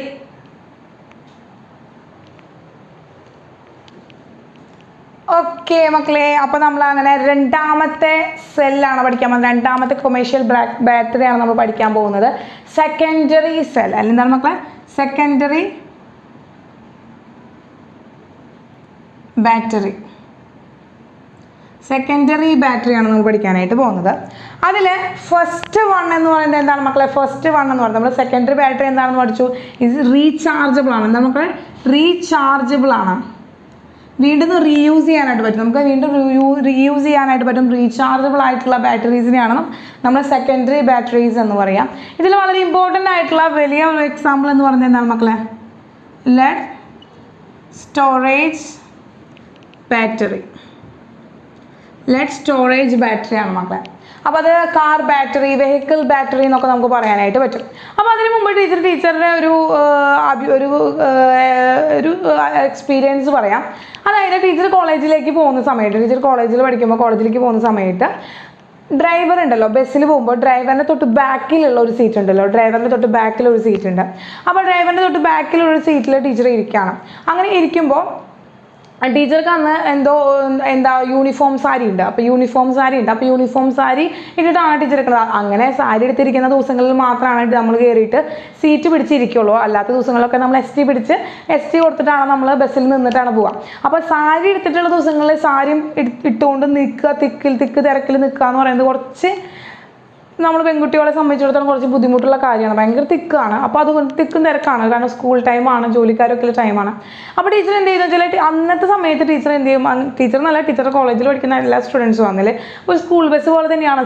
ഓക്കെ മക്കളെ, അപ്പോൾ നമ്മൾ അങ്ങനെ രണ്ടാമത്തെ സെല്ലാണ് പഠിക്കാൻ പോകുന്നത്. രണ്ടാമത്തെ കൊമേഴ്ഷ്യൽ ബാറ്ററിയാണ് നമ്മൾ പഠിക്കാൻ പോകുന്നത്. സെക്കൻഡറി സെൽ അല്ലെങ്കിൽ എന്താണ് മക്കളെ? സെക്കൻഡറി ബാറ്ററിയാണ് നമ്മൾ പഠിക്കാനായിട്ട് പോകുന്നത്. അതിൽ ഫസ്റ്റ് വൺ എന്ന് പറയുന്നത് എന്താണ് മക്കളെ? നമ്മൾ സെക്കൻഡറി ബാറ്ററി എന്താണെന്ന് പഠിച്ചു. ഇത് റീചാർജബിൾ ആണ്. എന്താണ് മക്കളെ? റീചാർജബിൾ ആണ്. വീണ്ടും റീയൂസ് ചെയ്യാനായിട്ട് പറ്റും. നമുക്ക് വീണ്ടും റീയൂസ് ചെയ്യാനായിട്ട് പറ്റും. റീചാർജബിൾ ആയിട്ടുള്ള ബാറ്ററീസിനെയാണ് നമ്മൾ സെക്കൻഡറി ബാറ്ററീസ് എന്ന് പറയാം. ഇതിൽ വളരെ ഇമ്പോർട്ടൻ്റ് ആയിട്ടുള്ള വലിയ ഒരു എക്സാമ്പിൾ എന്ന് പറയുന്നത് എന്താണ് മക്കളെ? ലെഡ് സ്റ്റോറേജ് ബാറ്ററിയാണ് മക്കളെ. അപ്പോൾ അത് കാർ ബാറ്ററി, വെഹിക്കിൾ ബാറ്ററി എന്നൊക്കെ നമുക്ക് പറയാനായിട്ട് പറ്റും. അപ്പോൾ അതിന് മുമ്പ് ടീച്ചറുടെ ഒരു എക്സ്പീരിയൻസ് പറയാം. അതായത് ടീച്ചർ കോളേജിലേക്ക് പോകുന്ന സമയത്ത്, കോളേജിലേക്ക് പോകുന്ന സമയത്ത് ഡ്രൈവർ ഉണ്ടല്ലോ, ബസ്സിൽ പോകുമ്പോൾ ഡ്രൈവറിൻ്റെ തൊട്ട് ബാക്കിലുള്ള ഒരു സീറ്റ് ഉണ്ടല്ലോ, അപ്പോൾ ഡ്രൈവറിൻ്റെ തൊട്ട് ബാക്കിലുള്ള ഒരു സീറ്റിൽ ടീച്ചർ ഇരിക്കുകയാണ്. അങ്ങനെ ഇരിക്കുമ്പോൾ ടീച്ചർക്ക് അന്ന് യൂണിഫോം സാരി ഉണ്ട്. അപ്പോൾ യൂണിഫോം സാരി ഇട്ടിട്ടാണ് ടീച്ചർ എടുക്കുന്നത്. അങ്ങനെ സാരി എടുത്തിരിക്കുന്ന ദിവസങ്ങളിൽ മാത്രമാണ് നമ്മൾ കയറിയിട്ട് സീറ്റ് പിടിച്ചിരിക്കുള്ളൂ. അല്ലാത്ത ദിവസങ്ങളിലൊക്കെ നമ്മൾ എസ് ടി കൊടുത്തിട്ടാണ് നമ്മൾ ബസ്സിൽ നിന്നിട്ടാണ് പോവുക. അപ്പോൾ സാരി എടുത്തിട്ടുള്ള ദിവസങ്ങളിൽ സാരി ഇട്ടുകൊണ്ട് നിൽക്കുക, തിക്ക് തിരക്കിൽ നിൽക്കുക എന്ന് പറയുന്നത് കുറച്ച് നമ്മൾ പെൺകുട്ടികളെ സംബന്ധിച്ചിടത്തോളം കുറച്ച് ബുദ്ധിമുട്ടുള്ള കാര്യമാണ്, ഭയങ്കര തിക്കാണ്. അപ്പോൾ അതുകൊണ്ട് തിക്കും തിരക്കാണ്, കാരണം സ്കൂൾ ടൈമാണ്, ജോലിക്കാരൊക്കെ ഉള്ള ടൈമാണ്. അപ്പോൾ ടീച്ചർ എന്ത് ചെയ്യുന്നത് വെച്ചാൽ അന്നത്തെ സമയത്ത് ടീച്ചർ എന്ത് ചെയ്യും, ടീച്ചർ എന്നല്ല, ടീച്ചർ കോളേജിൽ പഠിക്കുന്ന എല്ലാ സ്റ്റുഡൻസും വന്നില്ലേ ഒരു സ്കൂൾ ബസ് പോലെ തന്നെയാണ്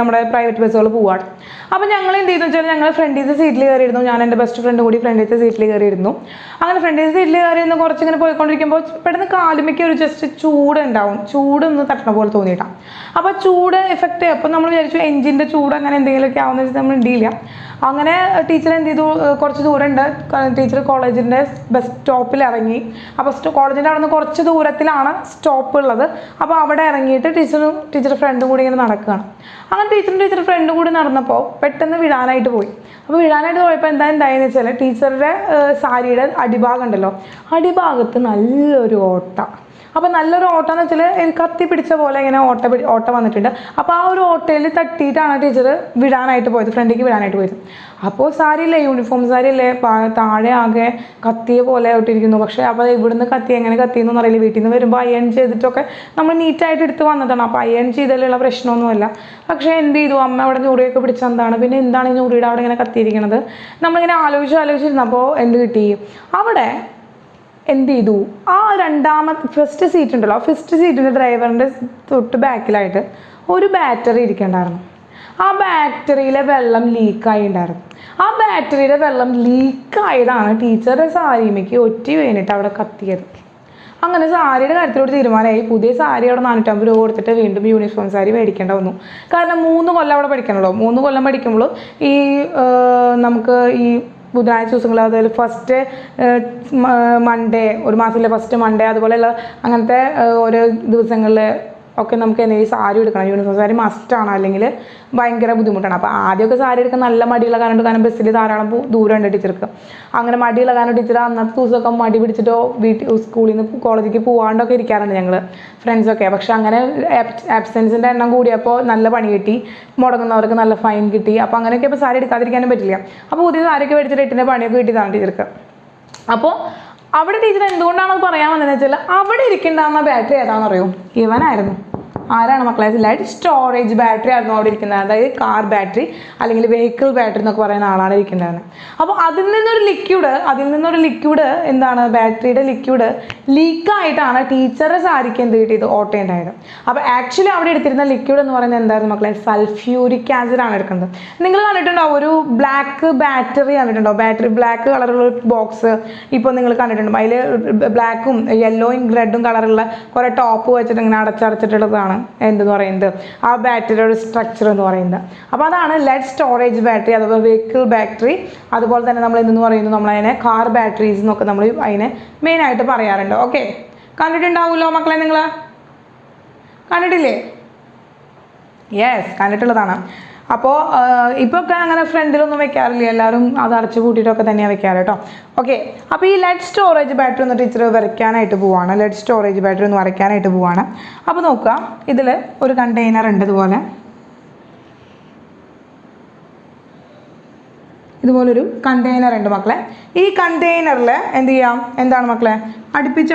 നമ്മുടെ പ്രൈവറ്റ് ബസ്സുകൾ പോവാണ്. അപ്പോൾ ഞങ്ങൾ എന്ത് ചെയ്യുന്നു വെച്ചാൽ ഞങ്ങൾ ഫ്രണ്ടീസ് സീറ്റിൽ കയറിയിരുന്നു, ഞാൻ എൻ്റെ ബെസ്റ്റ് ഫ്രണ്ട് കൂടി ഫ്രണ്ടീസ് സീറ്റിൽ കയറിയിരുന്നു. അങ്ങനെ ഫ്രണ്ടീസ് സീറ്റിൽ കയറിയിരുന്ന് കുറച്ചിങ്ങനെ പോയിക്കൊണ്ടിരിക്കുമ്പോൾ പെട്ടെന്ന് കാലുമയ്ക്ക് ഒരു ജസ്റ്റ് ചൂടുണ്ടാവും, ചൂടൊന്ന് തട്ടണ പോലെ തോന്നിയിട്ടാണ്. അപ്പോൾ ചൂട് എഫക്റ്റ്, അപ്പോൾ നമ്മൾ വിചാരിച്ചു എഞ്ചിൻ്റെ ചൂട് അങ്ങനെ എന്തെങ്കിലുമൊക്കെ ആവുന്ന വെച്ചാൽ നമ്മൾ ഉണ്ടില്ല. അങ്ങനെ ടീച്ചർ എന്ത് ചെയ്തു, കുറച്ച് ദൂരമുണ്ട്, ടീച്ചർ കോളേജിൻ്റെ ബസ് സ്റ്റോപ്പിൽ ഇറങ്ങി. അപ്പോൾ കോളേജിൻ്റെ അവിടെ നിന്ന് കുറച്ച് ദൂരത്തിലാണ് സ്റ്റോപ്പ് ഉള്ളത്. അപ്പോൾ അവിടെ ഇറങ്ങിയിട്ട് ടീച്ചർ ഫ്രണ്ടും കൂടി ഇങ്ങനെ നടക്കുകയാണ്. അങ്ങനെ ടീച്ചർ ഫ്രണ്ടും കൂടി നടന്നപ്പോൾ പെട്ടെന്ന് വിടാനായിട്ട് പോയി. അപ്പോൾ വിടാനായിട്ട് പോയപ്പോൾ എന്തായെന്ന് വെച്ചാൽ ടീച്ചറുടെ സാരിയുടെ അടിഭാഗം ഉണ്ടല്ലോ, അടിഭാഗത്ത് നല്ലൊരു ഓട്ട. അപ്പോൾ നല്ലൊരു ഓട്ടം എന്ന് വെച്ചാൽ കത്തി പിടിച്ച പോലെ ഇങ്ങനെ ഓട്ട വന്നിട്ടുണ്ട്. അപ്പോൾ ആ ഒരു ഓട്ടയിൽ തട്ടിയിട്ടാണ് ടീച്ചർ വിടാനായിട്ട് പോയത്, ഫ്രണ്ടിലേക്ക് വിടാനായിട്ട് പോയത്. അപ്പോൾ സാരിയില്ലേ, യൂണിഫോം സാരിയല്ലേ, താഴെ ആകെ കത്തിയ പോലെ ഇട്ടിരിക്കുന്നു. പക്ഷേ അപ്പോൾ ഇവിടുന്ന് എങ്ങനെ കത്തിയെന്നൊന്നും അറിയില്ല. വീട്ടിൽ നിന്ന് വരുമ്പോൾ അയൺ ചെയ്തിട്ടൊക്കെ നമ്മൾ നീറ്റായിട്ട് എടുത്ത് വന്നതാണ്. അപ്പോൾ അയൺ ചെയ്തതിലുള്ള പ്രശ്നമൊന്നുമല്ല. പക്ഷേ എന്ത് ചെയ്തു, അമ്മ അവിടെ ഞൂറിയൊക്കെ പിടിച്ചെന്താണ്, പിന്നെ എന്താണ് ഈ ഞൂറിയുടെ അവിടെ ഇങ്ങനെ കത്തിയിരിക്കുന്നത്, നമ്മളിങ്ങനെ ആലോചിച്ചിരുന്നപ്പോൾ എന്ത് കിട്ടി, അവിടെ എന്ത് ചെയ്തു, ആ ഫസ്റ്റ് സീറ്റ് ഉണ്ടല്ലോ, ആ ഫസ്റ്റ് സീറ്റിൻ്റെ ഡ്രൈവറിൻ്റെ തൊട്ട് ബാക്കിലായിട്ട് ഒരു ബാറ്ററി ഇരിക്കണ്ടായിരുന്നു. ആ ബാറ്ററിയിലെ വെള്ളം ലീക്കായി ഉണ്ടായിരുന്നു. ആ ബാറ്ററിയുടെ വെള്ളം ലീക്കായതാണ് ടീച്ചറുടെ സാരിമയ്ക്ക് ഒറ്റി വീണിട്ട് അവിടെ കത്തിയത്. അങ്ങനെ സാരിയുടെ കാര്യത്തിലോട്ട് തീരുമാനമായി. പുതിയ സാരി അവിടെ 450 രൂപ കൊടുത്തിട്ട് വീണ്ടും യൂണിഫോം സാരി മേടിക്കേണ്ട വന്നു. കാരണം 3 കൊല്ലം അവിടെ പഠിക്കണല്ലോ. 3 കൊല്ലം പഠിക്കുമ്പോൾ ഈ നമുക്ക് ഈ ബുധനാഴ്ച ദിവസങ്ങൾ, അതുപോലെ ഫസ്റ്റ് മൺഡേ, ഒരു മാസത്തിലെ ഫസ്റ്റ് മൺഡേ, അതുപോലെയുള്ള അങ്ങനത്തെ ഓരോ ദിവസങ്ങളിൽ ഒക്കെ നമുക്ക് എന്തെങ്കിലും സാരി എടുക്കണം. യൂണിഫോം സാരി മസ്റ്റാണ്, അല്ലെങ്കിൽ ഭയങ്കര ബുദ്ധിമുട്ടാണ്. അപ്പോൾ ആദ്യമൊക്കെ സാരി എടുക്കാൻ നല്ല മടിയുള്ള കാരണം ബസ്സിൽ ധാരാളം ദൂരമുണ്ട് ടീച്ചർക്ക്. അങ്ങനെ മടിയുള്ള കാരണം ടീച്ചർ അന്നത്തെ ദിവസമൊക്കെ മടി പിടിച്ചിട്ടോ സ്കൂളിൽ നിന്ന് കോളേജിലേക്ക് പോകാണ്ടൊക്കെ ഇരിക്കാറുണ്ട് ഞങ്ങൾ ഫ്രണ്ട്സൊക്കെ. പക്ഷെ അങ്ങനെ ആബ്സെൻസിൻ്റെ എണ്ണം കൂടിയപ്പോൾ നല്ല പണി കിട്ടി, മുടങ്ങുന്നവർക്ക് നല്ല ഫൈൻ കിട്ടി. അപ്പോൾ അങ്ങനെയൊക്കെ ഇപ്പോൾ സാരി എടുക്കാതിരിക്കാനും പറ്റില്ല. അപ്പോൾ പുതിയ സാരിയൊക്കെ മേടിച്ചിട്ട് 8ൻ്റെ പണിയൊക്കെ കിട്ടിയതാണ് ടീച്ചർക്ക്. അപ്പോൾ അവിടെ ടീച്ചർ എന്തുകൊണ്ടാണ് പറയാൻ വന്നതെന്ന് വെച്ചാൽ അവിടെ ഇരിക്കേണ്ടാകുന്ന ബാറ്ററി ഏതാണെന്ന് അറിയോ, ഇവനായിരുന്നു. ആരാണ് മക്കളെ, ലൈറ്റ് സ്റ്റോറേജ് ബാറ്ററി ആയിരുന്നു അവിടെ ഇരിക്കുന്നത്. അതായത് കാർ ബാറ്ററി അല്ലെങ്കിൽ വെഹിക്കിൾ ബാറ്ററി എന്നൊക്കെ പറയുന്ന ആളാണ് ഇരിക്കേണ്ടത്. അപ്പോൾ അതിൽ നിന്നൊരു ലിക്വിഡ് എന്താണ്, ബാറ്ററിയുടെ ലിക്വിഡ് ലീക്കായിട്ടാണ് ടീച്ചറുടെ സാരിക്ക് എന്ത് കിട്ടിയത്, ഓട്ടയുണ്ടായത്. അപ്പോൾ ആക്ച്വലി അവിടെ എടുത്തിരുന്ന ലിക്വിഡ് എന്ന് പറയുന്നത് എന്തായിരുന്നു മക്കളെ, സൾഫ്യൂരിക് ആസിഡ് ആണ് എടുക്കുന്നത്. നിങ്ങൾ കണ്ടിട്ടുണ്ടോ, ഒരു ബ്ലാക്ക് ബാറ്ററി കണ്ടിട്ടുണ്ടോ, ബാറ്ററി ബ്ലാക്ക് കളറുള്ള ഒരു ബോക്സ് ഇപ്പോൾ നിങ്ങൾ കണ്ടിട്ടുണ്ടോ. അതിൽ ബ്ലാക്കും യെല്ലോയും റെഡും കളറുള്ള കുറേ ടോപ്പ് വെച്ചിട്ട് ഇങ്ങനെ അടച്ചടച്ചിട്ടുള്ളതാണ് എന്തെന്ന് പറയുന്നത്, ആ ബാറ്ററിയുടെ സ്ട്രക്ചർ എന്ന് പറയുന്നത്. അപ്പോൾ അതാണ് ലെഡ് സ്റ്റോറേജ് ബാറ്ററി അഥവാ വെഹിക്കിൾ ബാറ്ററി. അതുപോലെ തന്നെ നമ്മൾ എന്തെന്ന് പറയുന്നു, നമ്മളതിനെ കാർ ബാറ്ററീസ് എന്നൊക്കെ നമ്മൾ അതിനെ മെയിനായിട്ട് പറയാറുണ്ട്. ഓക്കെ, കണ്ടിട്ടുണ്ടാവുമല്ലോ മക്കളെ, നിങ്ങൾ കണ്ടിട്ടില്ലേ? യെസ്, കണ്ടിട്ടുള്ളതാണ്. അപ്പോൾ ഇപ്പോൾ ഒക്കെ അങ്ങനെ ഫ്രണ്ടിലൊന്നും വെക്കാറില്ല, എല്ലാവരും അത് അടച്ചു പൂട്ടിയിട്ടൊക്കെ തന്നെയാണ് വെക്കാറ് കേട്ടോ. ഓക്കെ, അപ്പോൾ ഈ ലെഡ് സ്റ്റോറേജ് ബാറ്ററി ഒന്ന് ടീച്ചർ വരയ്ക്കാനായിട്ട് പോവാണ്. ലെഡ് സ്റ്റോറേജ് ബാറ്ററി ഒന്ന് വരയ്ക്കാനായിട്ട് പോവാണ്. അപ്പോൾ നോക്കുക, ഇതിൽ ഒരു കണ്ടെയ്നർ ഉണ്ട്, ഇതുപോലൊരു കണ്ടെയ്നർ ഉണ്ട് മക്കളെ. ഈ കണ്ടെയ്നറിൽ എന്ത് ചെയ്യാം, എന്താണ് മക്കളെ, അടുപ്പിച്ച്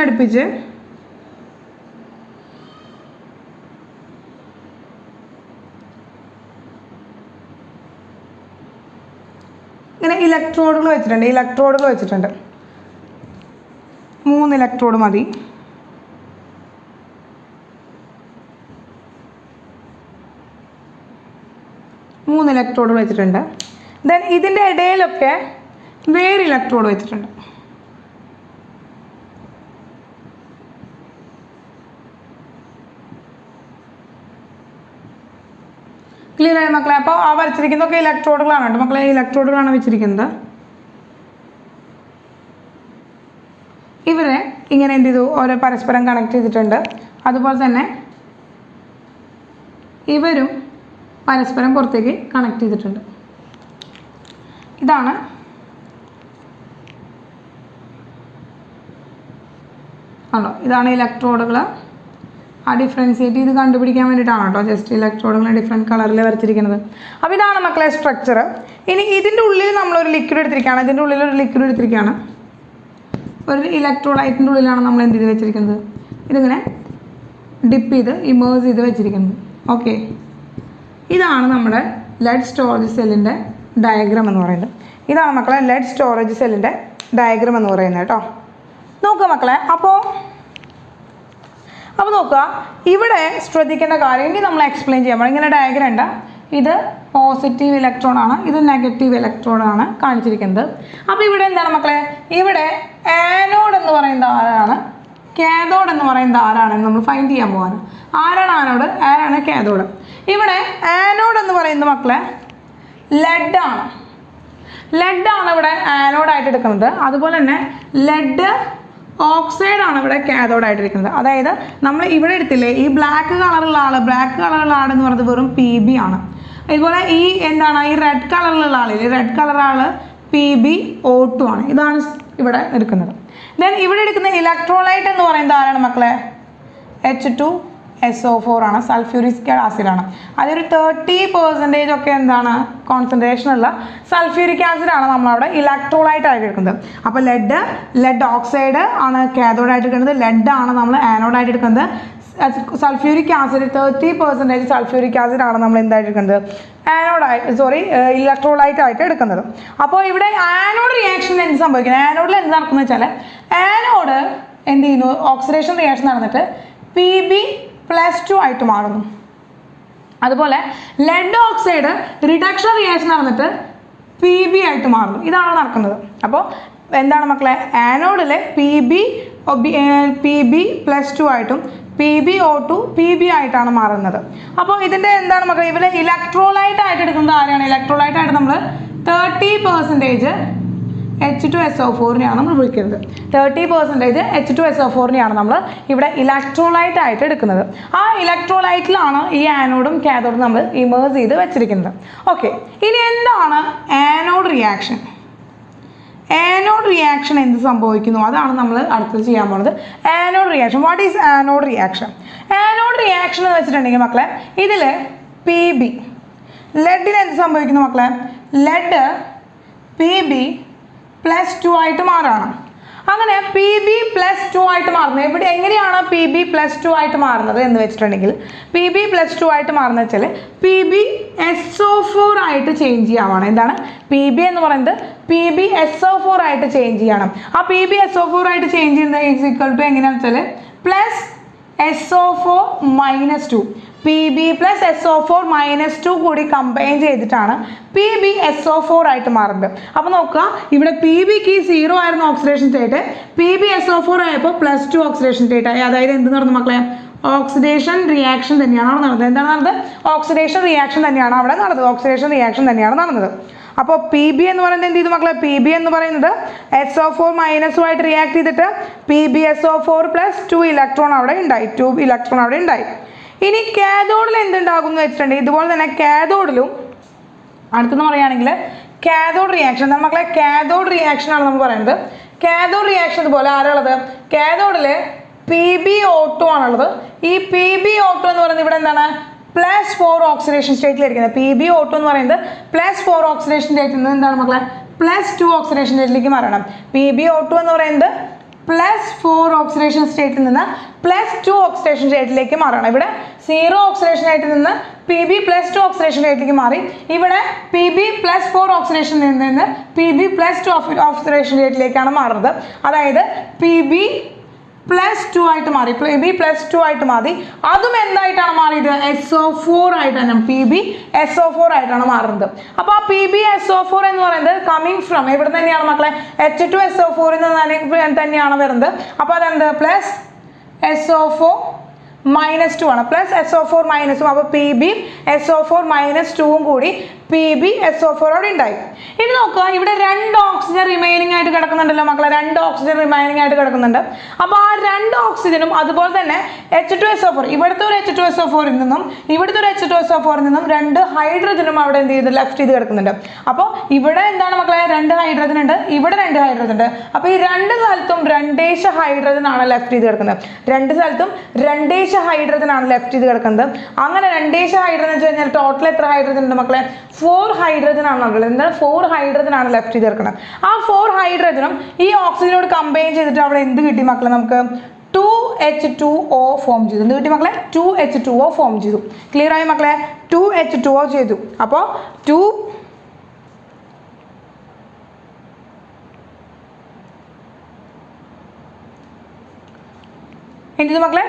ഇങ്ങനെ ഇലക്ട്രോഡുകൾ വെച്ചിട്ടുണ്ട്. 3 ഇലക്ട്രോഡ് മതി. ഇലക്ട്രോഡ് വെച്ചിട്ടുണ്ട്. ദെൻ ഇതിൻ്റെ ഇടയിലൊക്കെ വേറെ ഇലക്ട്രോഡ് വെച്ചിട്ടുണ്ട്. ക്ലിയർ ആയി മക്കളെ? അപ്പോൾ ആ വരച്ചിരിക്കുന്നതൊക്കെ ഇലക്ട്രോഡുകളാണ് കേട്ടോ മക്കളെ, ഇലക്ട്രോഡുകളാണ് വെച്ചിരിക്കുന്നത്. ഇവരെ ഇങ്ങനെ എന്ത് ചെയ്തു, ഓരോ പരസ്പരം കണക്ട് ചെയ്തിട്ടുണ്ട്. അതുപോലെ തന്നെ ഇവരും പരസ്പരം പുറത്തേക്ക് കണക്ട് ചെയ്തിട്ടുണ്ട്. ഇതാണ് ഇതാണ് ഇലക്ട്രോഡുകൾ. ആ ഡിഫറൻഷിയേറ്റ് ചെയ്ത് കണ്ടുപിടിക്കാൻ വേണ്ടിയിട്ടാണ് കേട്ടോ ജസ്റ്റ് ഇലക്ട്രോഡുകൾ ഡിഫറെൻറ്റ് കളറിൽ വരച്ചിരിക്കുന്നത്. അപ്പോൾ ഇതാണ് മക്കളെ സ്ട്രക്ചർ. ഇനി ഇതിൻ്റെ ഉള്ളിൽ നമ്മളൊരു ലിക്വിഡ് എടുത്തിരിക്കുകയാണ്. ഒരു ഇലക്ട്രോലൈറ്റിൻ്റെ ഉള്ളിലാണ് നമ്മൾ എന്ത് ചെയ്ത് വെച്ചിരിക്കുന്നത്, ഇതിങ്ങനെ ഡിപ്പ് ചെയ്ത് ഇമേഴ്സ് ചെയ്ത് വെച്ചിരിക്കുന്നത്. ഓക്കെ, ഇതാണ് നമ്മുടെ ലെഡ് സ്റ്റോറേജ് സെല്ലിൻ്റെ ഡയഗ്രാം എന്ന് പറയുന്നത്. ഇതാണ് മക്കളെ ലെഡ് സ്റ്റോറേജ് സെല്ലിൻ്റെ ഡയഗ്രാം എന്ന് പറയുന്നത് കേട്ടോ. നോക്കുക മക്കളെ, അപ്പോൾ നോക്കുക, ഇവിടെ ശ്രദ്ധിക്കേണ്ട കാര്യം ഇനി നമ്മൾ എക്സ്പ്ലെയിൻ ചെയ്യാം. ഇങ്ങനെ ഡയഗ്രാം ഉണ്ട്. ഇത് പോസിറ്റീവ് ഇലക്ട്രോൺ ആണ്, ഇത് നെഗറ്റീവ് ഇലക്ട്രോൺ ആണ് കാണിച്ചിരിക്കുന്നത്. അപ്പോൾ ഇവിടെ എന്താണ് മക്കളെ, ഇവിടെ ആനോഡ് എന്ന് പറയുന്നത് ആരാണ്, കാഥോഡ് എന്ന് പറയുന്നത് ആരാണെന്ന് നമ്മൾ ഫൈൻഡ് ചെയ്യാൻ പോകാണ്. ആരാണ് ആനോഡ്, ആരാണ് കാഥോഡ്? ഇവിടെ ആനോഡ് എന്ന് പറയുന്നത് മക്കളെ ലെഡാണ്. ലെഡാണ് ഇവിടെ ആനോഡായിട്ട് എടുക്കുന്നത്. അതുപോലെ തന്നെ ലെഡ് ഓക്സൈഡ് ആണ് ഇവിടെ കാഥോഡായിട്ടിരിക്കുന്നത്. അതായത് നമ്മൾ ഇവിടെ എടുത്തില്ലേ ഈ ബ്ലാക്ക് കളറുള്ള ആൾ എന്ന് പറയുന്നത് വെറും PB ആണ്. ഇതുപോലെ ഈ എന്താണ് ഈ റെഡ് കളറിലുള്ള ആളില്ലേ, റെഡ് കളർ ആള് PbO2 ആണ്. ഇതാണ് ഇവിടെ എടുക്കുന്നത്. ദെൻ ഇവിടെ എടുക്കുന്ന ഇലക്ട്രോലൈറ്റ് എന്ന് പറയുന്നത് ആരാണ് മക്കളെ, H2SO4 ആണ്, സൾഫ്യൂരിക് ആസിഡാണ്. അതൊരു 30% ഒക്കെ എന്താണ് കോൺസെൻട്രേഷൻ ഉള്ള സൾഫ്യൂരിക് ആസിഡാണ് നമ്മളവിടെ ഇലക്ട്രോലൈറ്റ് ആയിട്ട് എടുക്കുന്നത്. അപ്പോൾ ലെഡ് ഓക്സൈഡ് ആണ് കാഥോഡായിട്ട് എടുക്കുന്നത്, ലെഡ് ആണ് നമ്മൾ ആനോഡായിട്ട് എടുക്കുന്നത്. സൾഫ്യൂരിക് ആസിഡ് 30% സൾഫ്യൂരിക് ആസിഡാണ് നമ്മൾ എന്തായിട്ട് എടുക്കുന്നത്, ഇലക്ട്രോലൈറ്റ് ആയിട്ട് എടുക്കുന്നത്. അപ്പോൾ ഇവിടെ ആനോഡ് റിയാക്ഷൻ എന്ത് സംഭവിക്കുന്നത്, ആനോഡിൽ എന്ത് നടക്കുന്നത് വെച്ചാൽ ആനോഡ് എന്ത് ചെയ്യുന്നു, ഓക്സിഡേഷൻ റിയാക്ഷൻ നടന്നിട്ട് Pb+2 ആയിട്ട് മാറുന്നു. അതുപോലെ ലെഡ് ഓക്സൈഡ് റിഡക്ഷൻ റിയാക്ഷൻ നടന്നിട്ട് Pb ആയിട്ട് മാറുന്നു. ഇതാണ് നടക്കുന്നത്. അപ്പോൾ എന്താണ് മക്കളെ, ആനോഡിൽ Pb+2 ആയിട്ടും PbO2 Pb ആയിട്ടാണ് മാറുന്നത്. അപ്പോൾ ഇതിൻ്റെ എന്താണ് മക്കളെ, ഇവിടെ ഇലക്ട്രോലൈറ്റ് ആയിട്ട് എടുക്കുന്നത് ആരാണ്, ഇലക്ട്രോലൈറ്റ് ആയിട്ട് നമ്മൾ 30% H2SO4നെയാണ് നമ്മൾ വിളിക്കുന്നത്. 30% H2SO4നെയാണ് നമ്മൾ ഇവിടെ ഇലക്ട്രോലൈറ്റ് ആയിട്ട് എടുക്കുന്നത്. ആ ഇലക്ട്രോലൈറ്റിലാണ് ഈ ആനോഡും കാഥോഡും നമ്മൾ ഇമേഴ്സ് ചെയ്ത് വെച്ചിരിക്കുന്നത്. ഓക്കെ, ഇനി എന്താണ് ആനോഡ് റിയാക്ഷൻ? ആനോഡ് റിയാക്ഷൻ എന്ത് സംഭവിക്കുന്നു അതാണ് നമ്മൾ അടുത്തത് ചെയ്യാൻ പോകുന്നത്. Anode reaction, what is anode reaction? Anode reaction എന്ന് വെച്ചിട്ടുണ്ടെങ്കിൽ മക്കളെ, ഇതിൽ PB ലെഡിന് എന്ത് സംഭവിക്കുന്നു മക്കളെ, ലെഡ് Pb+2 ആയിട്ട് മാറാണ്. അങ്ങനെ Pb+2 ആയിട്ട് മാറുന്നത് ഇവിടെ എങ്ങനെയാണ് Pb+2 ആയിട്ട് മാറുന്നത് എന്ന് വെച്ചിട്ടുണ്ടെങ്കിൽ, Pb+2 ആയിട്ട് മാറുന്നത് വെച്ചാൽ PbSO4 ആയിട്ട് ചേഞ്ച് ചെയ്യാമാണ്. എന്താണ് Pb എന്ന് പറയുന്നത്, PbSO4 ആയിട്ട് ചേഞ്ച് ചെയ്യണം. ആ PbSO4 ആയിട്ട് ചേഞ്ച് ചെയ്യുന്നത് = എങ്ങനെയാണെന്ന് വെച്ചാൽ +SO4-2 Pb+SO4-2 കൂടി കമ്പൈൻ ചെയ്തിട്ടാണ് PbSO4 ആയിട്ട് മാറുന്നത്. അപ്പോൾ നോക്കുക, ഇവിടെ Pbക്ക് 0 ആയിരുന്നു ഓക്സിഡേഷൻ സ്റ്റേറ്റ്, PbSO4 ആയപ്പോൾ +2 ഓക്സിഡേഷൻ സ്റ്റേറ്റ് ആയി. അതായത് എന്ത് നടന്നു മക്കളെ, ഓക്സിഡേഷൻ റിയാക്ഷൻ തന്നെയാണ് അവിടെ നടന്നത്. എന്താണ് നടന്നത്, ഓക്സിഡേഷൻ റിയാക്ഷൻ തന്നെയാണ് അവിടെ നടന്നത്, ഓക്സിഡേഷൻ റിയാക്ഷൻ തന്നെയാണ് നടന്നത്. അപ്പോൾ Pb എന്ന് പറയുന്നത് എന്ത് ചെയ്തു മക്കളെ, Pb എന്ന് പറയുന്നത് SO4- ആയിട്ട് റിയാക്ട് ചെയ്തിട്ട് PbSO4+2 ഇലക്ട്രോൺ അവിടെ ഉണ്ടായി, 2 ഇലക്ട്രോൺ അവിടെ ഉണ്ടായി. ഇനി കാഥോഡിൽ എന്തുണ്ടാകും എന്ന് വെച്ചിട്ടുണ്ടെങ്കിൽ, ഇതുപോലെ തന്നെ കാഥോഡിലും അടുത്തെന്ന് പറയുകയാണെങ്കിൽ കാഥോഡ് റിയാക്ഷൻ, എന്താണ് മക്കളെ, കാഥോഡ് റിയാക്ഷൻ ആണ് നമ്മൾ പറയുന്നത്. കാഥോഡ് റിയാക്ഷൻ ഇതുപോലെ ആരാളുള്ളത്, കാഥോഡിൽ PbO2 ആണുള്ളത്. ഈ PbO2 എന്ന് പറയുന്നത് ഇവിടെ എന്താണ് +4 ഓക്സിഡേഷൻ സ്റ്റേറ്റിലിരിക്കുന്നത്. PbO2 എന്ന് പറയുന്നത് +4 ഓക്സിഡേഷൻ സ്റ്റേറ്റിൽ നിന്ന് എന്താണ് മക്കളെ +2 ഓക്സിഡേഷൻ സ്റ്റേറ്റിലേക്ക് മാറണം. PbO2 എന്ന് പറയുന്നത് +4 ഓക്സിഡേഷൻ സ്റ്റേറ്റിൽ നിന്ന് +2 ഓക്സിഡേഷൻ സ്റ്റേറ്റിലേക്ക് മാറണം. ഇവിടെ 0 ഓക്സിഡേഷൻ സ്റ്റേറ്റിൽ നിന്ന് Pb+2 ഓക്സിഡേഷൻ സ്റ്റേറ്റിലേക്ക് മാറി. ഇവിടെ Pb+4 ഓക്സിഡേഷൻ നിന്ന് Pb+2 ഓക്സിഡേഷൻ സ്റ്റേറ്റിലേക്കാണ് മാറുന്നത്. അതായത് Pb+2 ആയിട്ട് മാറി, Pb+2 ആയിട്ട് മാറി. അതും എന്തായിട്ടാണ് മാറിയത്, SO4 ആയിട്ടാണ്, PbSO4 ആയിട്ടാണ് മാറുന്നത്. അപ്പോൾ ആ PbSO4 എന്ന് പറയുന്നത് കമ്മിങ് ഫ്രം ഇവിടെ തന്നെയാണ് മക്കളെ, H2SO4 തന്നെയാണ് വരുന്നത്. അപ്പോൾ അതെന്ത് +SO4-2 ആണ്, +SO4-2. അപ്പോൾ PbSO4-2 കൂടി PbSO4 അവിടെ ഉണ്ടായി. ഇനി നോക്കുക, ഇവിടെ 2 ഓക്സിജൻ റിമൈനിങ് ആയിട്ട് കിടക്കുന്നുണ്ടല്ലോ മക്കളെ, 2 ഓക്സിജൻ റിമൈനിങ് ആയിട്ട് കിടക്കുന്നുണ്ട്. അപ്പോൾ ആ 2 ഓക്സിജനും അതുപോലെ തന്നെ H2SO4, ഇവിടുത്തെ ഒരു H2SO4 നിന്നും ഇവിടുത്തെ ഒരു H2SO4 നിന്നും 2 ഹൈഡ്രജനും അവിടെ എന്ത് ചെയ്ത് ലെഫ്റ്റ് ചെയ്ത് കിടക്കുന്നുണ്ട്. അപ്പോൾ ഇവിടെ എന്താണ് മക്കളെ, 2 ഹൈഡ്രജൻ ഉണ്ട്, ഇവിടെ 2 ഹൈഡ്രജൻ ഉണ്ട്. അപ്പോൾ ഈ 2 സ്ഥലത്തും 2 ഹൈഡ്രജൻ ആണ് ലെഫ്റ്റ് ചെയ്ത് കിടക്കുന്നത്. 2 സ്ഥലത്തും 2 ഹൈഡ്രജൻ ആണ് ലെഫ്റ്റ് ചെയ്ത് കിടക്കുന്നത്. അങ്ങനെ 2 ഹൈഡ്രജൻ എന്ന് വെച്ച് കഴിഞ്ഞാൽ ടോട്ടൽ എത്ര ഹൈഡ്രജൻ ഉണ്ട് മക്കളെ, 4 ഹൈഡ്രജൻ ആണ് ഉള്ളത്. എന്താണ് 4 ഹൈഡ്രജൻ ആണ് ലെഫ്റ്റ് ചെയ്ത് കിടക്കുന്നത്. ആ 4 ഹൈഡ്രജനും ഈ ഓക്സിജനോട് കമ്പൈൻ ചെയ്തിട്ട് അവിടെ എന്ത് കിട്ടി മക്കളെ, നമുക്ക് 2H2O ഫോം ചെയ്തു. എന്ത് കിട്ടി മക്കളെ? 2H2O ഫോം ചെയ്തു. ക്ലിയർ ആയി മക്കളെ? 2H2O ചെയ്തു. അപ്പോൾ 2 എന്ത് മക്കളെ?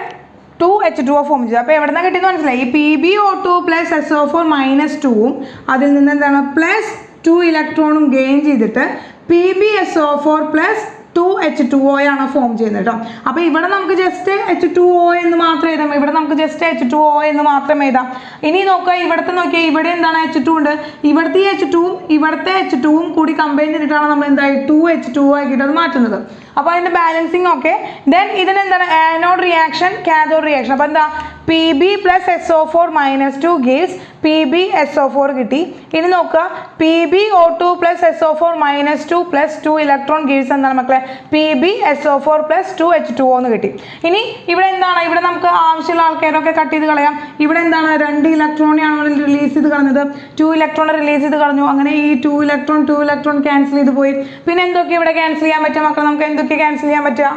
2H2O ഫോം ചെയ്തു. അപ്പോൾ എവിടെ നിന്നാണ് കിട്ടിയെന്ന് മനസ്സിലായി? ഈ PbO2 പ്ലസ് SO4 മൈനസ് 2ഉം അതിൽ നിന്ന് എന്താണ് പ്ലസ് 2 ഇലക്ട്രോണും ഗെയിൻ ചെയ്തിട്ട് PbSO4 പ്ലസ് 2H2O ആണ് ഫോം ചെയ്യുന്നത് കേട്ടോ. അപ്പോൾ ഇവിടെ നമുക്ക് ജസ്റ്റ് H2O എന്ന് മാത്രം എഴുതാം. ഇവിടെ നമുക്ക് ജസ്റ്റ് H2O എന്ന് മാത്രം എഴുതാം. ഇനി നോക്കുക, ഇവിടുത്തെ നോക്കിയാൽ ഇവിടെ എന്താണ് H2 ഉണ്ട്. ഇവിടുത്തെ H2ഉം ഇവിടുത്തെ H2ഉം കൂടി കമ്പൈൻ ചെയ്തിട്ടാണ് നമ്മൾ എന്തായി 2H2O ആക്കിയിട്ട് അത് മാറ്റുന്നത്. അപ്പോൾ അതിൻ്റെ ബാലൻസിങ് ഓക്കെ. ദെൻ ഇതിനെന്താണ് ആനോഡ് റിയാക്ഷൻ, കാഥോഡ് റിയാക്ഷൻ. അപ്പോൾ എന്താ Pb plus SO4 minus 2 gives PbSO4 കിട്ടി. ഇനി നോക്കുക, PbO2 plus SO4 minus 2 plus 2 electron gives എന്താണ് മക്കളെ? PbSO4 പ്ലസ് 2H2O എന്ന് കിട്ടി. ഇനി ഇവിടെ എന്താണ്? ഇവിടെ നമുക്ക് ആവശ്യമുള്ള ആൾക്കാരൊക്കെ കട്ട് ചെയ്ത് കളയാം. ഇവിടെ എന്താണ്? 2 ഇലക്ട്രോണെയാണ് റിലീസ് ചെയ്ത് കളഞ്ഞത്. 2 ഇലക്ട്രോൺ റിലീസ് ചെയ്ത് കളഞ്ഞു. അങ്ങനെ ഈ 2 ഇലക്ട്രോൺ ക്യാൻസൽ ചെയ്ത് പോയി. പിന്നെ എന്തൊക്കെ ഇവിടെ ക്യാൻസൽ ചെയ്യാൻ പറ്റുക മക്കളെ? നമുക്ക് എന്തൊക്കെ ക്യാൻസൽ ചെയ്യാൻ പറ്റുക?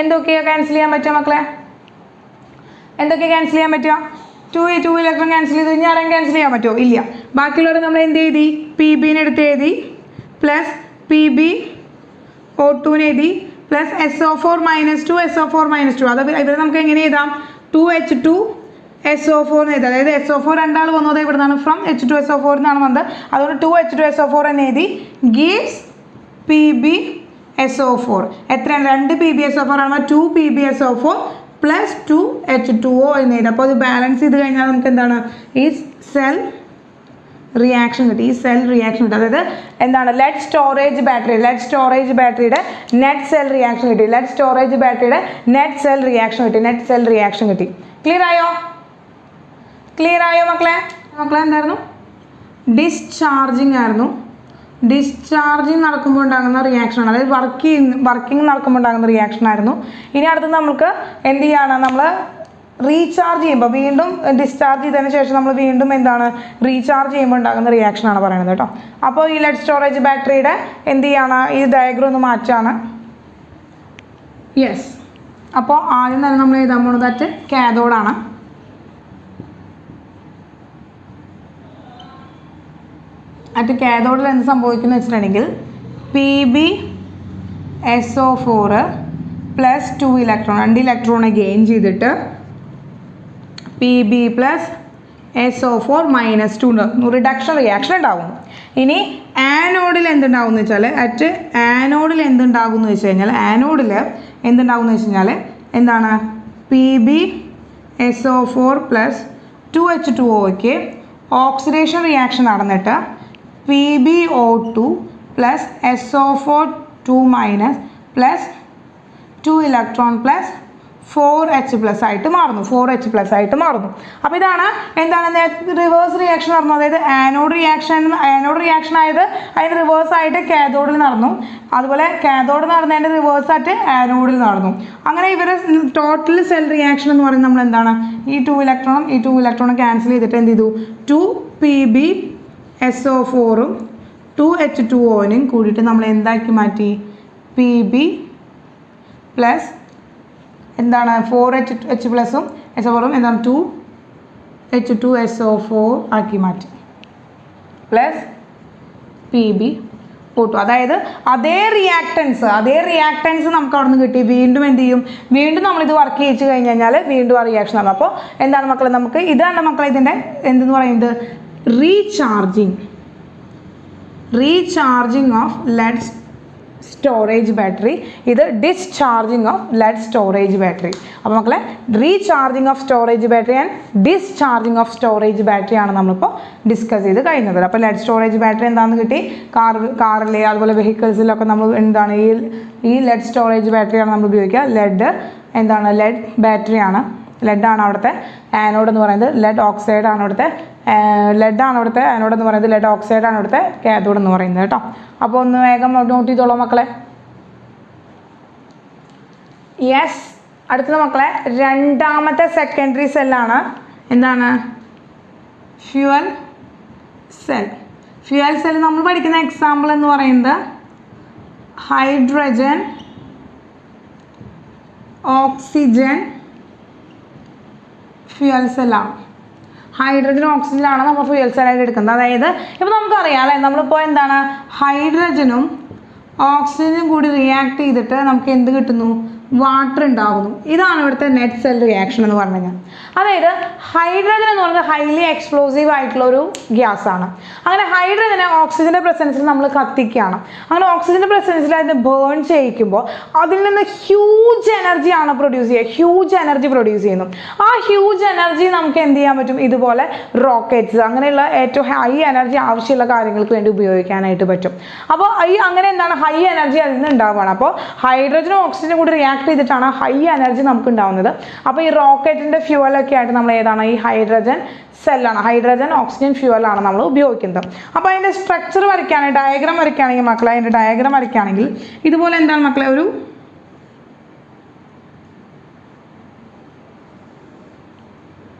എന്തൊക്കെയാണ് ക്യാൻസൽ ചെയ്യാൻ പറ്റുക മക്കളെ? എന്തൊക്കെ ക്യാൻസൽ ചെയ്യാൻ പറ്റുക? 2 ഇലക്ട്രോൺ ക്യാൻസൽ ചെയ്ത് കഴിഞ്ഞാൽ ആരെയും ക്യാൻസൽ ചെയ്യാൻ പറ്റുമോ? ഇല്ല. ബാക്കിയുള്ളവർ നമ്മൾ എന്ത് എഴുതി? Pbനെ എടുത്ത് എഴുതി പ്ലസ് PbO2നെ എഴുതി പ്ലസ് SO4 മൈനസ് 2 അത് ഇവരെ നമുക്ക് എങ്ങനെ എഴുതാം? 2H2SO4 എന്ന് എഴുതാം. അതായത് SO4 രണ്ടാൾ വന്നത് ഇവിടെ നിന്നാണ്, ഫ്രം H2SO4 എന്നാണ് വന്നത്. അതുകൊണ്ട് 2H2SO4 എന്ന് എഴുതി ഗീവ്സ് PbSO4. എത്രയാണ്? 2 PbSO4 ആണ്. 2 PbSO4 പ്ലസ് 2H2O എന്ന് എഴുതാം. അപ്പോൾ അത് ബാലൻസ് ചെയ്ത് കഴിഞ്ഞാൽ നമുക്ക് എന്താണ്? ഈ സെൽ റിയാക്ഷൻ കിട്ടി. ഈ സെൽ റിയാക്ഷൻ കിട്ടി. അതായത് എന്താണ്? ലെഡ് സ്റ്റോറേജ് ബാറ്ററിയുടെ നെറ്റ് സെൽ റിയാക്ഷൻ കിട്ടി. ലെഡ് സ്റ്റോറേജ് ബാറ്ററിയുടെ നെറ്റ് സെൽ റിയാക്ഷൻ കിട്ടി. ക്ലിയർ ആയോ മക്കളെ? എന്തായിരുന്നു? ഡിസ്ചാർജിങ് ആയിരുന്നു. ഡിസ്ചാർജിങ് നടക്കുമ്പോൾ ഉണ്ടാകുന്ന റിയാക്ഷൻ ആണ്. അതായത് വർക്കിംഗ് നടക്കുമ്പോൾ ഉണ്ടാകുന്ന റിയാക്ഷൻ ആയിരുന്നു. ഇനി അടുത്ത് നമുക്ക് എന്ത് ചെയ്യാണ്? നമ്മൾ റീചാർജ് ചെയ്യുമ്പോൾ വീണ്ടും ഡിസ്ചാർജ് ചെയ്തതിന് ശേഷം നമ്മൾ വീണ്ടും എന്താണ് റീചാർജ് ചെയ്യുമ്പോൾ ഉണ്ടാകുന്ന റിയാക്ഷനാണ് പറയുന്നത് കേട്ടോ. അപ്പോൾ ഈ ലെഡ് സ്റ്റോറേജ് ബാറ്ററിയുടെ എന്ത് ചെയ്യാണ്? ഈ ഡയഗ്രം ഒന്ന് മാറ്റാണ്. യെസ്. അപ്പോൾ ആദ്യം തന്നെ നമ്മൾ എഴുതാൻ പോകുന്നത് അറ്റ് കാഥോഡാണ്. അറ്റ് കാഥോഡിൽ എന്ത് സംഭവിക്കുന്നു വെച്ചിട്ടുണ്ടെങ്കിൽ PbSO4 പ്ലസ് 2 ഇലക്ട്രോൺ 2 ഇലക്ട്രോണെ ഗെയിൻ ചെയ്തിട്ട് Pb പ്ലസ് SO4 മൈനസ് 2 ഉണ്ടാകും. റിഡക്ഷൻ റിയാക്ഷൻ ഉണ്ടാകും. ഇനി ആനോഡിൽ എന്തുണ്ടാവും എന്ന് വെച്ചാൽ ആനോഡിൽ എന്തുണ്ടാകും എന്ന് വെച്ച് കഴിഞ്ഞാൽ എന്താണ് PbSO4 പ്ലസ് 2H2Oക്ക് ഓക്സിഡേഷൻ റിയാക്ഷൻ നടന്നിട്ട് PbO2 plus SO4 2 minus plus 2 electron plus 4H plus ആയിട്ട് മാറുന്നു. അപ്പോൾ ഇതാണ് എന്താണ് റിവേഴ്സ് റിയാക്ഷൻ നടന്നു. അതായത് ആനോഡ് റിയാക്ഷൻ ആയത് അതിന് റിവേഴ്സ് ആയിട്ട് കാഥോഡിൽ നടന്നു. അതുപോലെ കാഥോഡ് നടന്നതിൻ്റെ റിവേഴ്സ് ആയിട്ട് ആനോഡിൽ നടന്നു. അങ്ങനെ ഇവർ ടോട്ടൽ സെൽ റിയാക്ഷൻ എന്ന് പറയുന്നത് നമ്മൾ എന്താണ് ഈ 2 ഇലക്ട്രോണും ക്യാൻസൽ ചെയ്തിട്ട് എന്ത് ചെയ്തു? 2 PbSO4ഉം 2H2Oനും കൂടിയിട്ട് നമ്മൾ എന്താക്കി മാറ്റി? Pb പ്ലസ് എന്താണ് 4H പ്ലസും SO4ഉം എന്താണ് 2H2SO4 ആക്കി മാറ്റി പ്ലസ് PbO2. അതായത് അതേ റിയാക്ടൻസ് നമുക്ക് അവിടെ നിന്ന് കിട്ടി. വീണ്ടും എന്ത് ചെയ്യും? വീണ്ടും നമ്മളിത് വർക്ക് ചെയ്യിച്ച് കഴിഞ്ഞ് കഴിഞ്ഞാൽ വീണ്ടും ആ റിയാക്ഷൻ ആണ്. അപ്പോൾ എന്താണ് മക്കളെ? നമുക്ക് ഇതാണ് മക്കളെ ഇതിൻ്റെ എന്തെന്ന് പറയുന്നത്? Recharging of lead storage battery. ഇത് discharging of lead storage battery. അപ്പോൾ മക്കളെ recharging of storage battery and discharging of storage battery ആണ് നമ്മളിപ്പോൾ ഡിസ്കസ് ചെയ്ത് കഴിഞ്ഞത്. അപ്പോൾ ലെഡ് സ്റ്റോറേജ് ബാറ്ററി എന്താണെന്ന് കിട്ടി. കാറിൽ അതുപോലെ വെഹിക്കിൾസിലൊക്കെ നമ്മൾ എന്താണ് ഈ ലെഡ് സ്റ്റോറേജ് ബാറ്ററിയാണ് നമ്മൾ ഉപയോഗിക്കുക. ലെഡ് ബാറ്ററിയാണ്. ലെഡാണ് അവിടുത്തെ ആനോഡ് എന്ന് പറയുന്നത്. ലെഡ് ഓക്സൈഡ് ആണ് അവിടുത്തെ ആനോഡ് എന്ന് പറയുന്നത്. ലെഡ് ഓക്സൈഡ് ആണ് അവിടുത്തെ കാഥോഡ് എന്ന് പറയുന്നത് കേട്ടോ. അപ്പോൾ ഒന്ന് വേഗം നോട്ട് ചെയ്തോളൂ മക്കളെ. യെസ്. അടുത്തത് മക്കളെ രണ്ടാമത്തെ സെക്കൻഡറി സെല്ലാണ്. എന്താണ്? ഫ്യൂവൽ സെൽ നമ്മൾ പഠിക്കുന്ന എക്സാമ്പിൾ എന്ന് പറയുന്നത് ഹൈഡ്രജൻ ഓക്സിജൻ ഫ്യൂവൽ സെല്ലാണ്. ഹൈഡ്രജൻ ഓക്സിജനാണ് നമ്മൾ ഫ്യൂവൽ സെല്ലായിട്ട് എടുക്കുന്നത്. അതായത് ഇപ്പോൾ നമുക്കറിയാം അല്ലേ, നമ്മളിപ്പോൾ എന്താണ് ഹൈഡ്രജനും ഓക്സിജനും കൂടി റിയാക്ട് ചെയ്തിട്ട് നമുക്ക് എന്ത് കിട്ടുന്നു? വാട്ടർ ഉണ്ടാകുന്നു. ഇതാണ് ഇവിടുത്തെ നെറ്റ് സെൽ റിയാക്ഷൻ എന്ന് പറഞ്ഞു കഴിഞ്ഞാൽ. അതായത് ഹൈഡ്രജൻ എന്ന് പറയുന്നത് ഹൈലി എക്സ്പ്ലോസീവ് ആയിട്ടുള്ള ഒരു ഗ്യാസ് ആണ്. അങ്ങനെ ഹൈഡ്രജനെ ഓക്സിജൻ്റെ പ്രസൻസിൽ നമ്മൾ കത്തിക്കുകയാണ്. അങ്ങനെ ഓക്സിജൻ്റെ പ്രസൻസിൽ അതിനെ ബേൺ ചെയ്യിക്കുമ്പോൾ അതിൽ നിന്ന് ഹ്യൂജ് എനർജിയാണ് പ്രൊഡ്യൂസ് ചെയ്യുക. ഹ്യൂജ് എനർജി പ്രൊഡ്യൂസ് ചെയ്യുന്നു. ആ ഹ്യൂജ് എനർജി നമുക്ക് എന്ത് ചെയ്യാൻ പറ്റും? ഇതുപോലെ റോക്കറ്റ്സ് അങ്ങനെയുള്ള ഏറ്റവും ഹൈ എനർജി ആവശ്യമുള്ള കാര്യങ്ങൾക്ക് വേണ്ടി ഉപയോഗിക്കാനായിട്ട് പറ്റും. അപ്പോൾ അങ്ങനെ എന്താണ് ഹൈ എനർജി അതിൽ നിന്ന് ഉണ്ടാവുകയാണ്. അപ്പോൾ ഹൈഡ്രജനും ഓക്സിജനും കൂടി റിയാക്ട് ചെയ്തിട്ടാണ് ഹൈ എനർജി നമുക്ക് ഉണ്ടാവുന്നത്. അപ്പോൾ ഈ റോക്കറ്റിൻ്റെ ഫ്യൂവലൊക്കെ ആയിട്ട് നമ്മൾ ഏതാണ്? ഈ ഹൈഡ്രജൻ സെല്ലാണ്, ഹൈഡ്രജൻ ഓക്സിജൻ ഫ്യൂവലാണ് നമ്മൾ ഉപയോഗിക്കുന്നത്. അപ്പോൾ അതിൻ്റെ സ്ട്രക്ചർ വരയ്ക്കുകയാണെങ്കിൽ, ഡയഗ്രാം വരയ്ക്കുകയാണെങ്കിൽ മക്കളെ, അതിൻ്റെ ഡയഗ്രാം വരയ്ക്കുകയാണെങ്കിൽ ഇതുപോലെ എന്താണ് മക്കളെ, ഒരു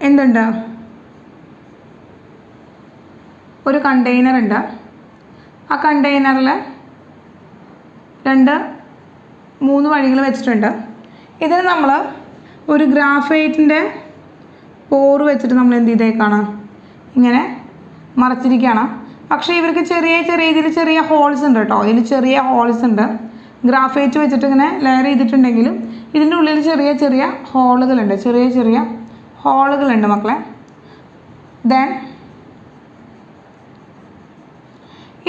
എന്തുണ്ട്? ഒരു കണ്ടെയ്നർ ഉണ്ട്. ആ കണ്ടെയ്നറിൽ 2-3 വഴികൾ വെച്ചിട്ടുണ്ട്. ഇതിന് നമ്മൾ ഒരു ഗ്രാഫൈറ്റിൻ്റെ പോറ് വെച്ചിട്ട് നമ്മൾ എന്ത് ചെയ്തേക്കാണ്? ഇങ്ങനെ മറച്ചിരിക്കുകയാണ്. പക്ഷേ ഇവർക്ക് ചെറിയ ഇതിൽ ചെറിയ ഹോൾസ് ഉണ്ട് കേട്ടോ. ഇതിൽ ചെറിയ ഹോൾസ് ഉണ്ട്. ഗ്രാഫൈറ്റ് വെച്ചിട്ട് ഇങ്ങനെ ലെയർ ചെയ്തിട്ടുണ്ടെങ്കിലും ഇതിൻ്റെ ഉള്ളിൽ ചെറിയ ഹോളുകളുണ്ട്. ചെറിയ ഹോളുകളുണ്ട് മക്കളെ. ദെൻ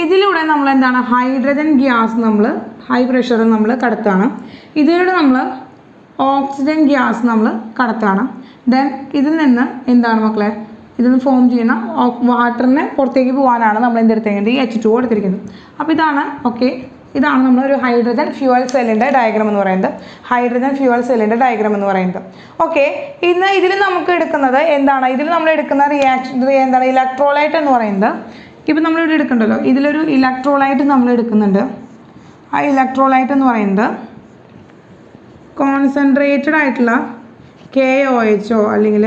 ഇതിലൂടെ നമ്മൾ എന്താണ്? ഹൈഡ്രജൻ ഗ്യാസ് നമ്മൾ ഹൈ പ്രഷറിൽ നമ്മൾ കടത്തുകയാണ്. ഇതിലൂടെ നമ്മൾ ഓക്സിജൻ ഗ്യാസ് നമ്മൾ കടത്തുകയാണ്. ദെൻ ഇതിൽ നിന്ന് എന്താണ് മക്കളെ? ഇതിൽ നിന്ന് ഫോം ചെയ്യുന്ന വാട്ടറിനെ പുറത്തേക്ക് പോകാനാണ് നമ്മൾ എന്തെടുത്തേക്കുന്നത്? ഈ H2O എടുത്തിരിക്കുന്നത്. അപ്പോൾ ഇതാണ് ഓക്കെ. ഇതാണ് നമ്മളൊരു ഹൈഡ്രജൻ ഫ്യൂവൽ സെല്ലിൻ്റെ ഡയഗ്രാം എന്ന് പറയുന്നത്. ഹൈഡ്രജൻ ഫ്യൂവൽ സെല്ലിൻ്റെ ഡയഗ്രാം എന്ന് പറയുന്നത്. ഓക്കെ. ഇതിൽ നമുക്ക് എടുക്കുന്നത് എന്താണ്? ഇതിൽ നമ്മൾ എടുക്കുന്ന റിയാക്ഷൻ എന്താണ്? ഇലക്ട്രോലൈറ്റ് എന്ന് പറയുന്നത്. ഇപ്പം നമ്മളിവിടെ എടുക്കണ്ടല്ലോ, ഇതിലൊരു ഇലക്ട്രോലൈറ്റ് നമ്മൾ എടുക്കുന്നുണ്ട്. ആ ഇലക്ട്രോലൈറ്റ് എന്ന് പറയുന്നത് കോൺസെൻട്രേറ്റഡ് ആയിട്ടുള്ള KOH അല്ലെങ്കിൽ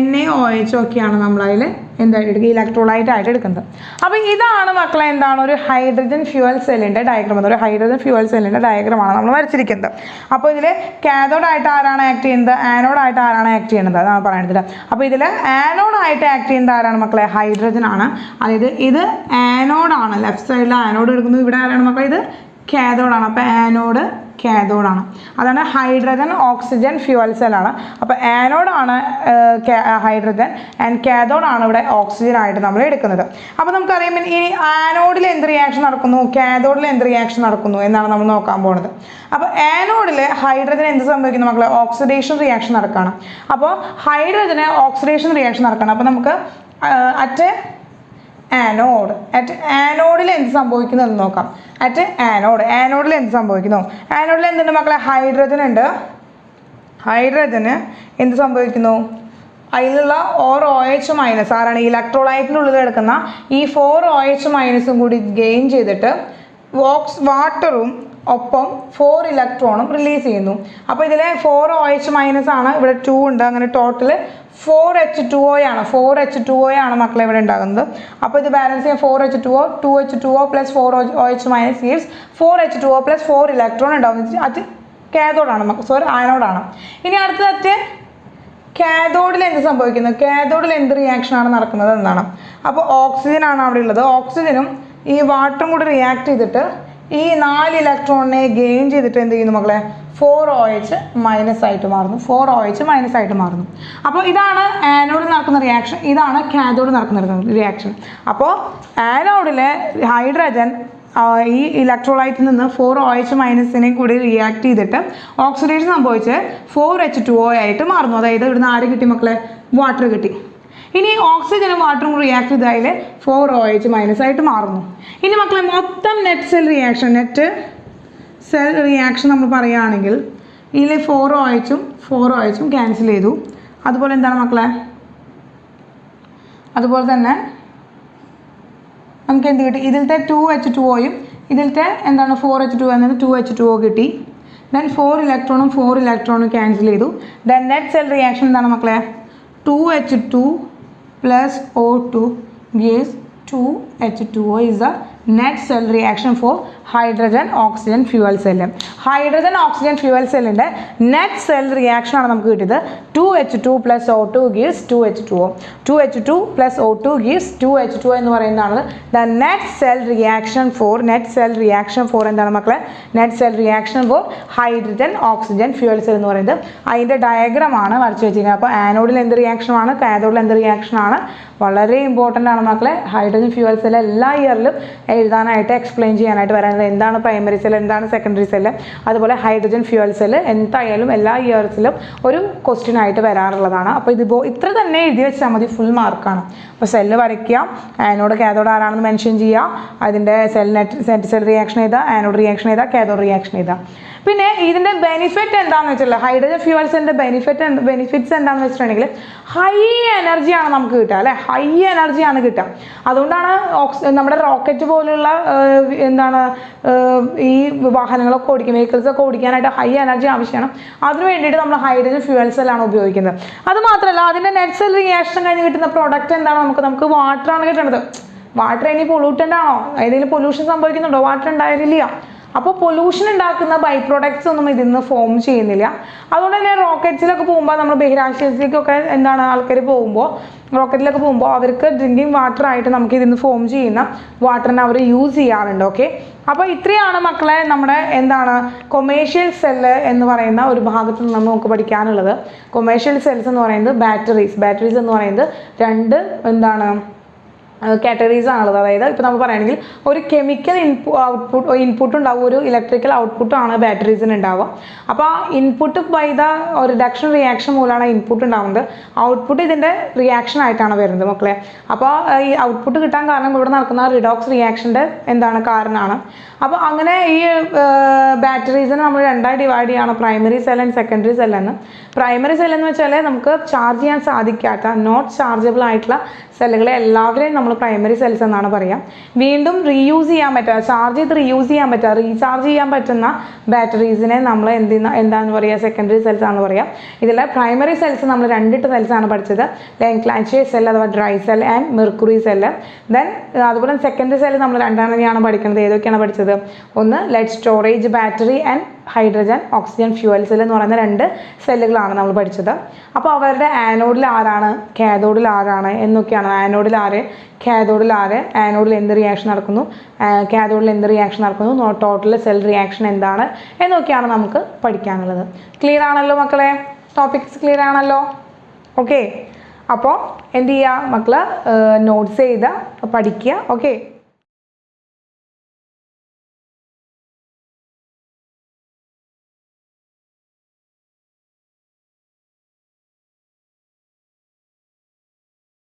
NaOH ഒക്കെയാണ് നമ്മളതിൽ എന്തായിട്ട് എടുക്കുക? ഇലക്ട്രോലൈറ്റ് ആയിട്ട് എടുക്കുന്നത്. അപ്പോൾ ഇതാണ് മക്കളെ എന്താണ്? ഒരു ഹൈഡ്രജൻ ഫ്യൂവൽ സെല്ലിൻ്റെ ഡയഗ്രാം. ഒരു ഹൈഡ്രജൻ ഫ്യൂവൽ സെല്ലിൻ്റെ ഡയഗ്രമാണ് നമ്മൾ വരച്ചിരിക്കുന്നത്. അപ്പോൾ ഇതിൽ കാഥോഡായിട്ട് ആരാണ് ആക്ട് ചെയ്യുന്നത്? ആനോഡായിട്ട് ആരാണ് ആക്ട് ചെയ്യുന്നത്? അതാണ് പറയുന്നത്. അപ്പോൾ ഇതിൽ ആനോഡായിട്ട് ആക്ട് ചെയ്യുന്നത് ആരാണ് മക്കളെ? ഹൈഡ്രജൻ ആണ്. അതായത് ഇത് ആനോഡാണ്. ലെഫ്റ്റ് സൈഡിൽ ആനോഡ് എടുക്കുന്നത്. ഇവിടെ ആരാണ് മക്കളെ? ഇത് കാഥോഡാണ്. അപ്പോൾ ആനോഡ് കാഥോഡാണ്. അതാണ് ഹൈഡ്രജൻ ഓക്സിജൻ ഫ്യൂവൽ സെല്ലാണ്. അപ്പോൾ ആനോഡാണ് ഹൈഡ്രജൻ ആൻഡ് കാഥോഡാണ് ഇവിടെ ഓക്സിജൻ ആയിട്ട് നമ്മൾ എടുക്കുന്നത്. അപ്പോൾ നമുക്കറിയാം ഇനി ആനോഡിൽ എന്ത് റിയാക്ഷൻ നടക്കുന്നു, കാഥോഡിൽ എന്ത് റിയാക്ഷൻ നടക്കുന്നു എന്നാണ് നമ്മൾ നോക്കാൻ പോകുന്നത്. അപ്പോൾ ആനോഡിൽ ഹൈഡ്രജൻ എന്ത് സംഭവിക്കുന്നു മക്കളെ? ഓക്സിഡേഷൻ റിയാക്ഷൻ നടക്കുകയാണ്. അപ്പോൾ ഹൈഡ്രജന് ഓക്സിഡേഷൻ റിയാക്ഷൻ നടക്കുകയാണ്. അപ്പോൾ നമുക്ക് അറ്റ് ആനോഡിൽ എന്ത് സംഭവിക്കുന്നു എന്ന് നോക്കാം. ആനോഡിൽ എന്ത് സംഭവിക്കുന്നു? ആനോഡിൽ എന്തുണ്ട് മക്കളെ? ഹൈഡ്രജൻ ഉണ്ട്. ഹൈഡ്രജന് എന്ത് സംഭവിക്കുന്നു? അതിലുള്ള OH മൈനസ് ആരാണ്? ഇലക്ട്രോലൈറ്റിനുള്ളിൽ എടുക്കുന്ന ഈ 4 OH മൈനസും കൂടി ഗെയിൻ ചെയ്തിട്ട് വാട്ടറും ഒപ്പം 4 ഇലക്ട്രോണും റിലീസ് ചെയ്യുന്നു. അപ്പോൾ ഇതിലെ 4 OH മൈനസ് ആണ്, ഇവിടെ 2 ഉണ്ട്. അങ്ങനെ ടോട്ടൽ 4 H2O ആണ്. 4 H2O ആണ് മക്കളെ ഇവിടെ ഉണ്ടാകുന്നത്. അപ്പോൾ ഇത് ബാലൻസ് ചെയ്യാൻ 4 H2O 2 H2O plus 4 OH minus gives 4 H2O plus 4 electron ഉണ്ടാകുന്നത്. അത് കാഥോഡാണ്, ആനോഡാണ്. ഇനി അടുത്തത് കാഥോഡിൽ എന്ത് സംഭവിക്കുന്നു? കാഥോഡിൽ എന്ത് റിയാക്ഷനാണ് നടക്കുന്നത് എന്നാണ്. അപ്പോൾ ഓക്സിജൻ ആണ് അവിടെ ഉള്ളത്. ഓക്സിജനും ഈ വാട്ടറും കൂടി റിയാക്ട് ചെയ്തിട്ട് ഈ 4 ഇലക്ട്രോണിനെ ഗെയിൻ ചെയ്തിട്ട് എന്ത് ചെയ്യുന്നു മക്കളെ? 4 OH മൈനസ് ആയിട്ട് മാറുന്നു. 4 OH മൈനസ് ആയിട്ട് മാറുന്നു. അപ്പോൾ ഇതാണ് ആനോഡിൽ നടക്കുന്ന റിയാക്ഷൻ. ഇതാണ് കാഥോഡിൽ നടക്കുന്ന റിയാക്ഷൻ. അപ്പോൾ ആനോഡിലെ ഹൈഡ്രജൻ ഈ ഇലക്ട്രോലൈറ്റിൽ നിന്ന് 4 OH മൈനസിനെ കൂടി റിയാക്ട് ചെയ്തിട്ട് ഓക്സിഡേഷൻ സംഭവിച്ച് 4 H2O ആയിട്ട് മാറുന്നു. അതായത് ഇവിടുന്ന് ആര് കിട്ടി മക്കളെ? വാട്ടർ കിട്ടി. ഇനി ഓക്സിജനും വാട്ടറും റിയാക്ട് ചെയ്തതിൽ 4 OH മൈനസ് ആയിട്ട് മാറുന്നു. ഇനി മക്കളെ മൊത്തം നെറ്റ് സെൽ റിയാക്ഷൻ നമ്മൾ പറയുകയാണെങ്കിൽ ഇതിൽ 4 OHും ക്യാൻസൽ ചെയ്തു. അതുപോലെ എന്താണ് മക്കളെ? അതുപോലെ തന്നെ നമുക്ക് എന്ത് കിട്ടി? ഇതിലത്തെ 2 H2Oയും ഇതിലത്തെ എന്താണ് 4 H2O എന്നത് 2 H2O കിട്ടി. ദെൻ 4 ഇലക്ട്രോണും ക്യാൻസൽ ചെയ്തു. ദെൻ നെറ്റ് സെൽ റിയാക്ഷൻ എന്താണ് മക്കളെ? 2 H2 plus O2 gives 2 H2O is the net cell reaction for hydrogen oxygen fuel cell. Hydrogen oxygen fuel സെല്ലിൻ്റെ നെറ്റ് സെൽ റിയാക്ഷൻ ആണ് നമുക്ക് കിട്ടിയത് 2H2 + O2 gives 2H2O. 2H2 + O2 gives 2H2O എന്ന് പറയുന്നതാണ് the net cell reaction for എന്താണ് മക്കളെ? Net cell reaction for hydrogen oxygen fuel cell എന്ന് പറയുന്നത്. അതിൻ്റെ ഡയഗ്രമാണ് വരച്ച് വെച്ചിരിക്കുന്നത്. അപ്പോൾ ആനോഡിൽ എന്ത് റിയാക്ഷനാണ്, കാഥോഡിൽ എന്ത് റിയാക്ഷനാണ്, വളരെ ഇമ്പോർട്ടൻ്റ് ആണ് മക്കളെ. ഹൈഡ്രജൻ ഫ്യൂവൽ സെൽ എല്ലാ ഇയറിലും എഴുതാനായിട്ട് എക്സ്പ്ലെയിൻ ചെയ്യാനായിട്ട് വരാനുള്ളത് എന്താണ് പ്രൈമറി സെൽ, എന്താണ് സെക്കൻഡറി സെല്ല്, അതുപോലെ ഹൈഡ്രജൻ ഫ്യൂവൽ സെല്ല് എന്തായാലും എല്ലാ ഇയേഴ്സിലും ഒരു ക്വസ്റ്റ്യൻ ആയിട്ട് വരാറുള്ളതാണ്. അപ്പോൾ ഇതിപ്പോൾ ഇത്ര തന്നെ എഴുതി വെച്ചാൽ മതി, ഫുൾ മാർക്കാണ്. അപ്പോൾ സെല്ല് വരയ്ക്കുക, ആനോഡ് കാഥോഡ് ആരാണെന്ന് മെൻഷൻ ചെയ്യുക, അതിൻ്റെ നെറ്റ് സെൽ റിയാക്ഷൻ ചെയ്താൽ, ആനോഡ് റിയാക്ഷൻ ചെയ്താൽ, കാഥോഡ് റിയാക്ഷൻ ചെയ്താൽ. പിന്നെ ഇതിൻ്റെ ബെനിഫിറ്റ് എന്താണെന്ന് വെച്ചാൽ ഹൈഡ്രജൻ ഫ്യൂവൽ സെല്ലിൻ്റെ ബെനിഫിറ്റ്സ് എന്താണെന്ന് വെച്ചിട്ടുണ്ടെങ്കിൽ ഹൈ എനർജിയാണ് നമുക്ക് കിട്ടുക അല്ലേ, ഹൈ എനർജിയാണ് കിട്ടുക. അതുകൊണ്ടാണ് നമ്മുടെ റോക്കറ്റ് പോലുള്ള ഈ വാഹനങ്ങളൊക്കെ വെഹിക്കിൾസൊക്കെ ഓടിക്കാനായിട്ട് ഹൈ എനർജി ആവശ്യമാണ്. അതിന് വേണ്ടിയിട്ട് നമ്മൾ ഹൈഡ്രജൻ ഫ്യൂവൽ സെല്ലാണ് ഉപയോഗിക്കുന്നത്. അത് മാത്രമല്ല അതിൻ്റെ നെറ്റ് സെൽ റിയാക്ഷൻ കഴിഞ്ഞ് കിട്ടുന്ന പ്രൊഡക്റ്റ് എന്താണ്, നമുക്ക് വാട്ടറാണ് കിട്ടുന്നത്. വാട്ടർ ഇനി പൊള്യൂട്ടൻ്റ് ആണോ, ഏതെങ്കിലും പൊല്യൂഷൻ സംഭവിക്കുന്നുണ്ടോ? വാട്ടർ ഉണ്ടായിരുന്നില്ല. അപ്പോൾ പൊല്യൂഷൻ ഉണ്ടാക്കുന്ന ബൈ പ്രോഡക്ട്സ് ഒന്നും ഇതിൽ നിന്ന് ഫോം ചെയ്യുന്നില്ല. അതുകൊണ്ട് തന്നെ റോക്കറ്റ്സിലൊക്കെ പോകുമ്പോൾ നമ്മൾ ബഹിരാകാശത്തേക്കൊക്കെ ആൾക്കാർ പോകുമ്പോൾ റോക്കറ്റിലൊക്കെ പോകുമ്പോൾ അവർക്ക് ഡ്രിങ്കിങ് വാട്ടർ ആയിട്ട് നമുക്ക് ഇതിൽ നിന്ന് ഫോം ചെയ്യുന്ന വാട്ടറിനെ അവർ യൂസ് ചെയ്യാറുണ്ട്. ഓക്കെ, അപ്പോൾ ഇത്രയാണ് മക്കളെ നമ്മുടെ കൊമേഴ്ഷ്യൽ സെല്ല് എന്ന് പറയുന്ന ഒരു ഭാഗത്ത് നിന്ന് നമുക്ക് പഠിക്കാനുള്ളത്. കൊമേഴ്ഷ്യൽ സെൽസ് എന്ന് പറയുന്നത് ബാറ്ററീസ് എന്ന് പറയുന്നത് രണ്ട് കാറ്റഗറീസ് ആണുള്ളത്. അതായത് ഇപ്പോൾ നമ്മൾ പറയുകയാണെങ്കിൽ ഒരു കെമിക്കൽ ഇൻപുട്ട് ഉണ്ടാവും, ഒരു ഇലക്ട്രിക്കൽ ഔട്ട്പുട്ടാണ് ബാറ്ററീസിന് ഉണ്ടാവുക. അപ്പോൾ ആ input by the reduction reaction മൂലമാണ് ഇൻപുട്ട് ഉണ്ടാവുന്നത്. ഔട്ട്പുട്ട് ഇതിൻ്റെ റിയാക്ഷൻ ആയിട്ടാണ് വരുന്നത് മക്കളെ. അപ്പോൾ ഈ ഔട്ട്പുട്ട് കിട്ടാൻ കാരണം ഇവിടെ നടക്കുന്ന റിഡോക്സ് റിയാക്ഷൻ്റെ കാരണമാണ്. അപ്പോൾ അങ്ങനെ ഈ ബാറ്ററീസിനെ നമ്മൾ രണ്ടായി ഡിവൈഡ് ചെയ്യാണ്, primary cell and secondary cell എന്ന്. പ്രൈമറി സെൽ എന്ന് വെച്ചാൽ നമുക്ക് ചാർജ് ചെയ്യാൻ സാധിക്കാത്ത നോട്ട് ചാർജബിൾ ആയിട്ടുള്ള സെല്ലുകളെ എല്ലാവരെയും നമ്മൾ പ്രൈമറി സെൽസ് എന്നാണ് പറയുക. വീണ്ടും റീയൂസ് ചെയ്യാൻ പറ്റുക, ചാർജ് ചെയ്ത് റീയൂസ് ചെയ്യാൻ പറ്റുക, റീചാർജ് ചെയ്യാൻ പറ്റുന്ന ബാറ്ററീസിനെ നമ്മൾ എന്താണെന്ന് പറയുക, സെക്കൻഡറി സെൽസ് ആണെന്ന് പറയുക. ഇതിലെ പ്രൈമറി സെൽസ് നമ്മൾ രണ്ടിട്ട് സെൽസാണ് പഠിച്ചത്, ലാൻക്ലാൻഷ്യർ സെൽ അഥവാ dry cell and mercury cell. Then അതുപോലെ സെക്കൻഡറി സെൽ നമ്മൾ രണ്ടാണെന്നെയാണ് പഠിക്കുന്നത്. ഏതൊക്കെയാണ് പഠിച്ചത്? ഒന്ന് lead storage battery and hydrogen oxygen fuel cell എന്ന് പറയുന്ന രണ്ട് സെല്ലുകളാണ് നമ്മൾ പഠിച്ചത്. അപ്പോൾ അവരുടെ ആനോഡിൽ ആരാണ്, കാഥോഡിൽ ആരാണ് എന്നൊക്കെയാണ്. ആനോഡിൽ ആര്, കാഥോഡിൽ ആര്, ആനോഡിൽ എന്ത് റിയാക്ഷൻ നടക്കുന്നു, കാഥോഡിൽ എന്ത് റിയാക്ഷൻ നടക്കുന്നു, ടോട്ടൽ സെൽ റിയാക്ഷൻ എന്താണ് എന്നൊക്കെയാണ് നമുക്ക് പഠിക്കാനുള്ളത്. ക്ലിയർ ആണല്ലോ മക്കളെ? ടോപ്പിക്സ് ക്ലിയർ ആണല്ലോ? ഓക്കെ, അപ്പോൾ എന്ത് ചെയ്യുക മക്കൾ, നോട്ട്സ് ചെയ്ത് പഠിക്കുക. ഓക്കെ.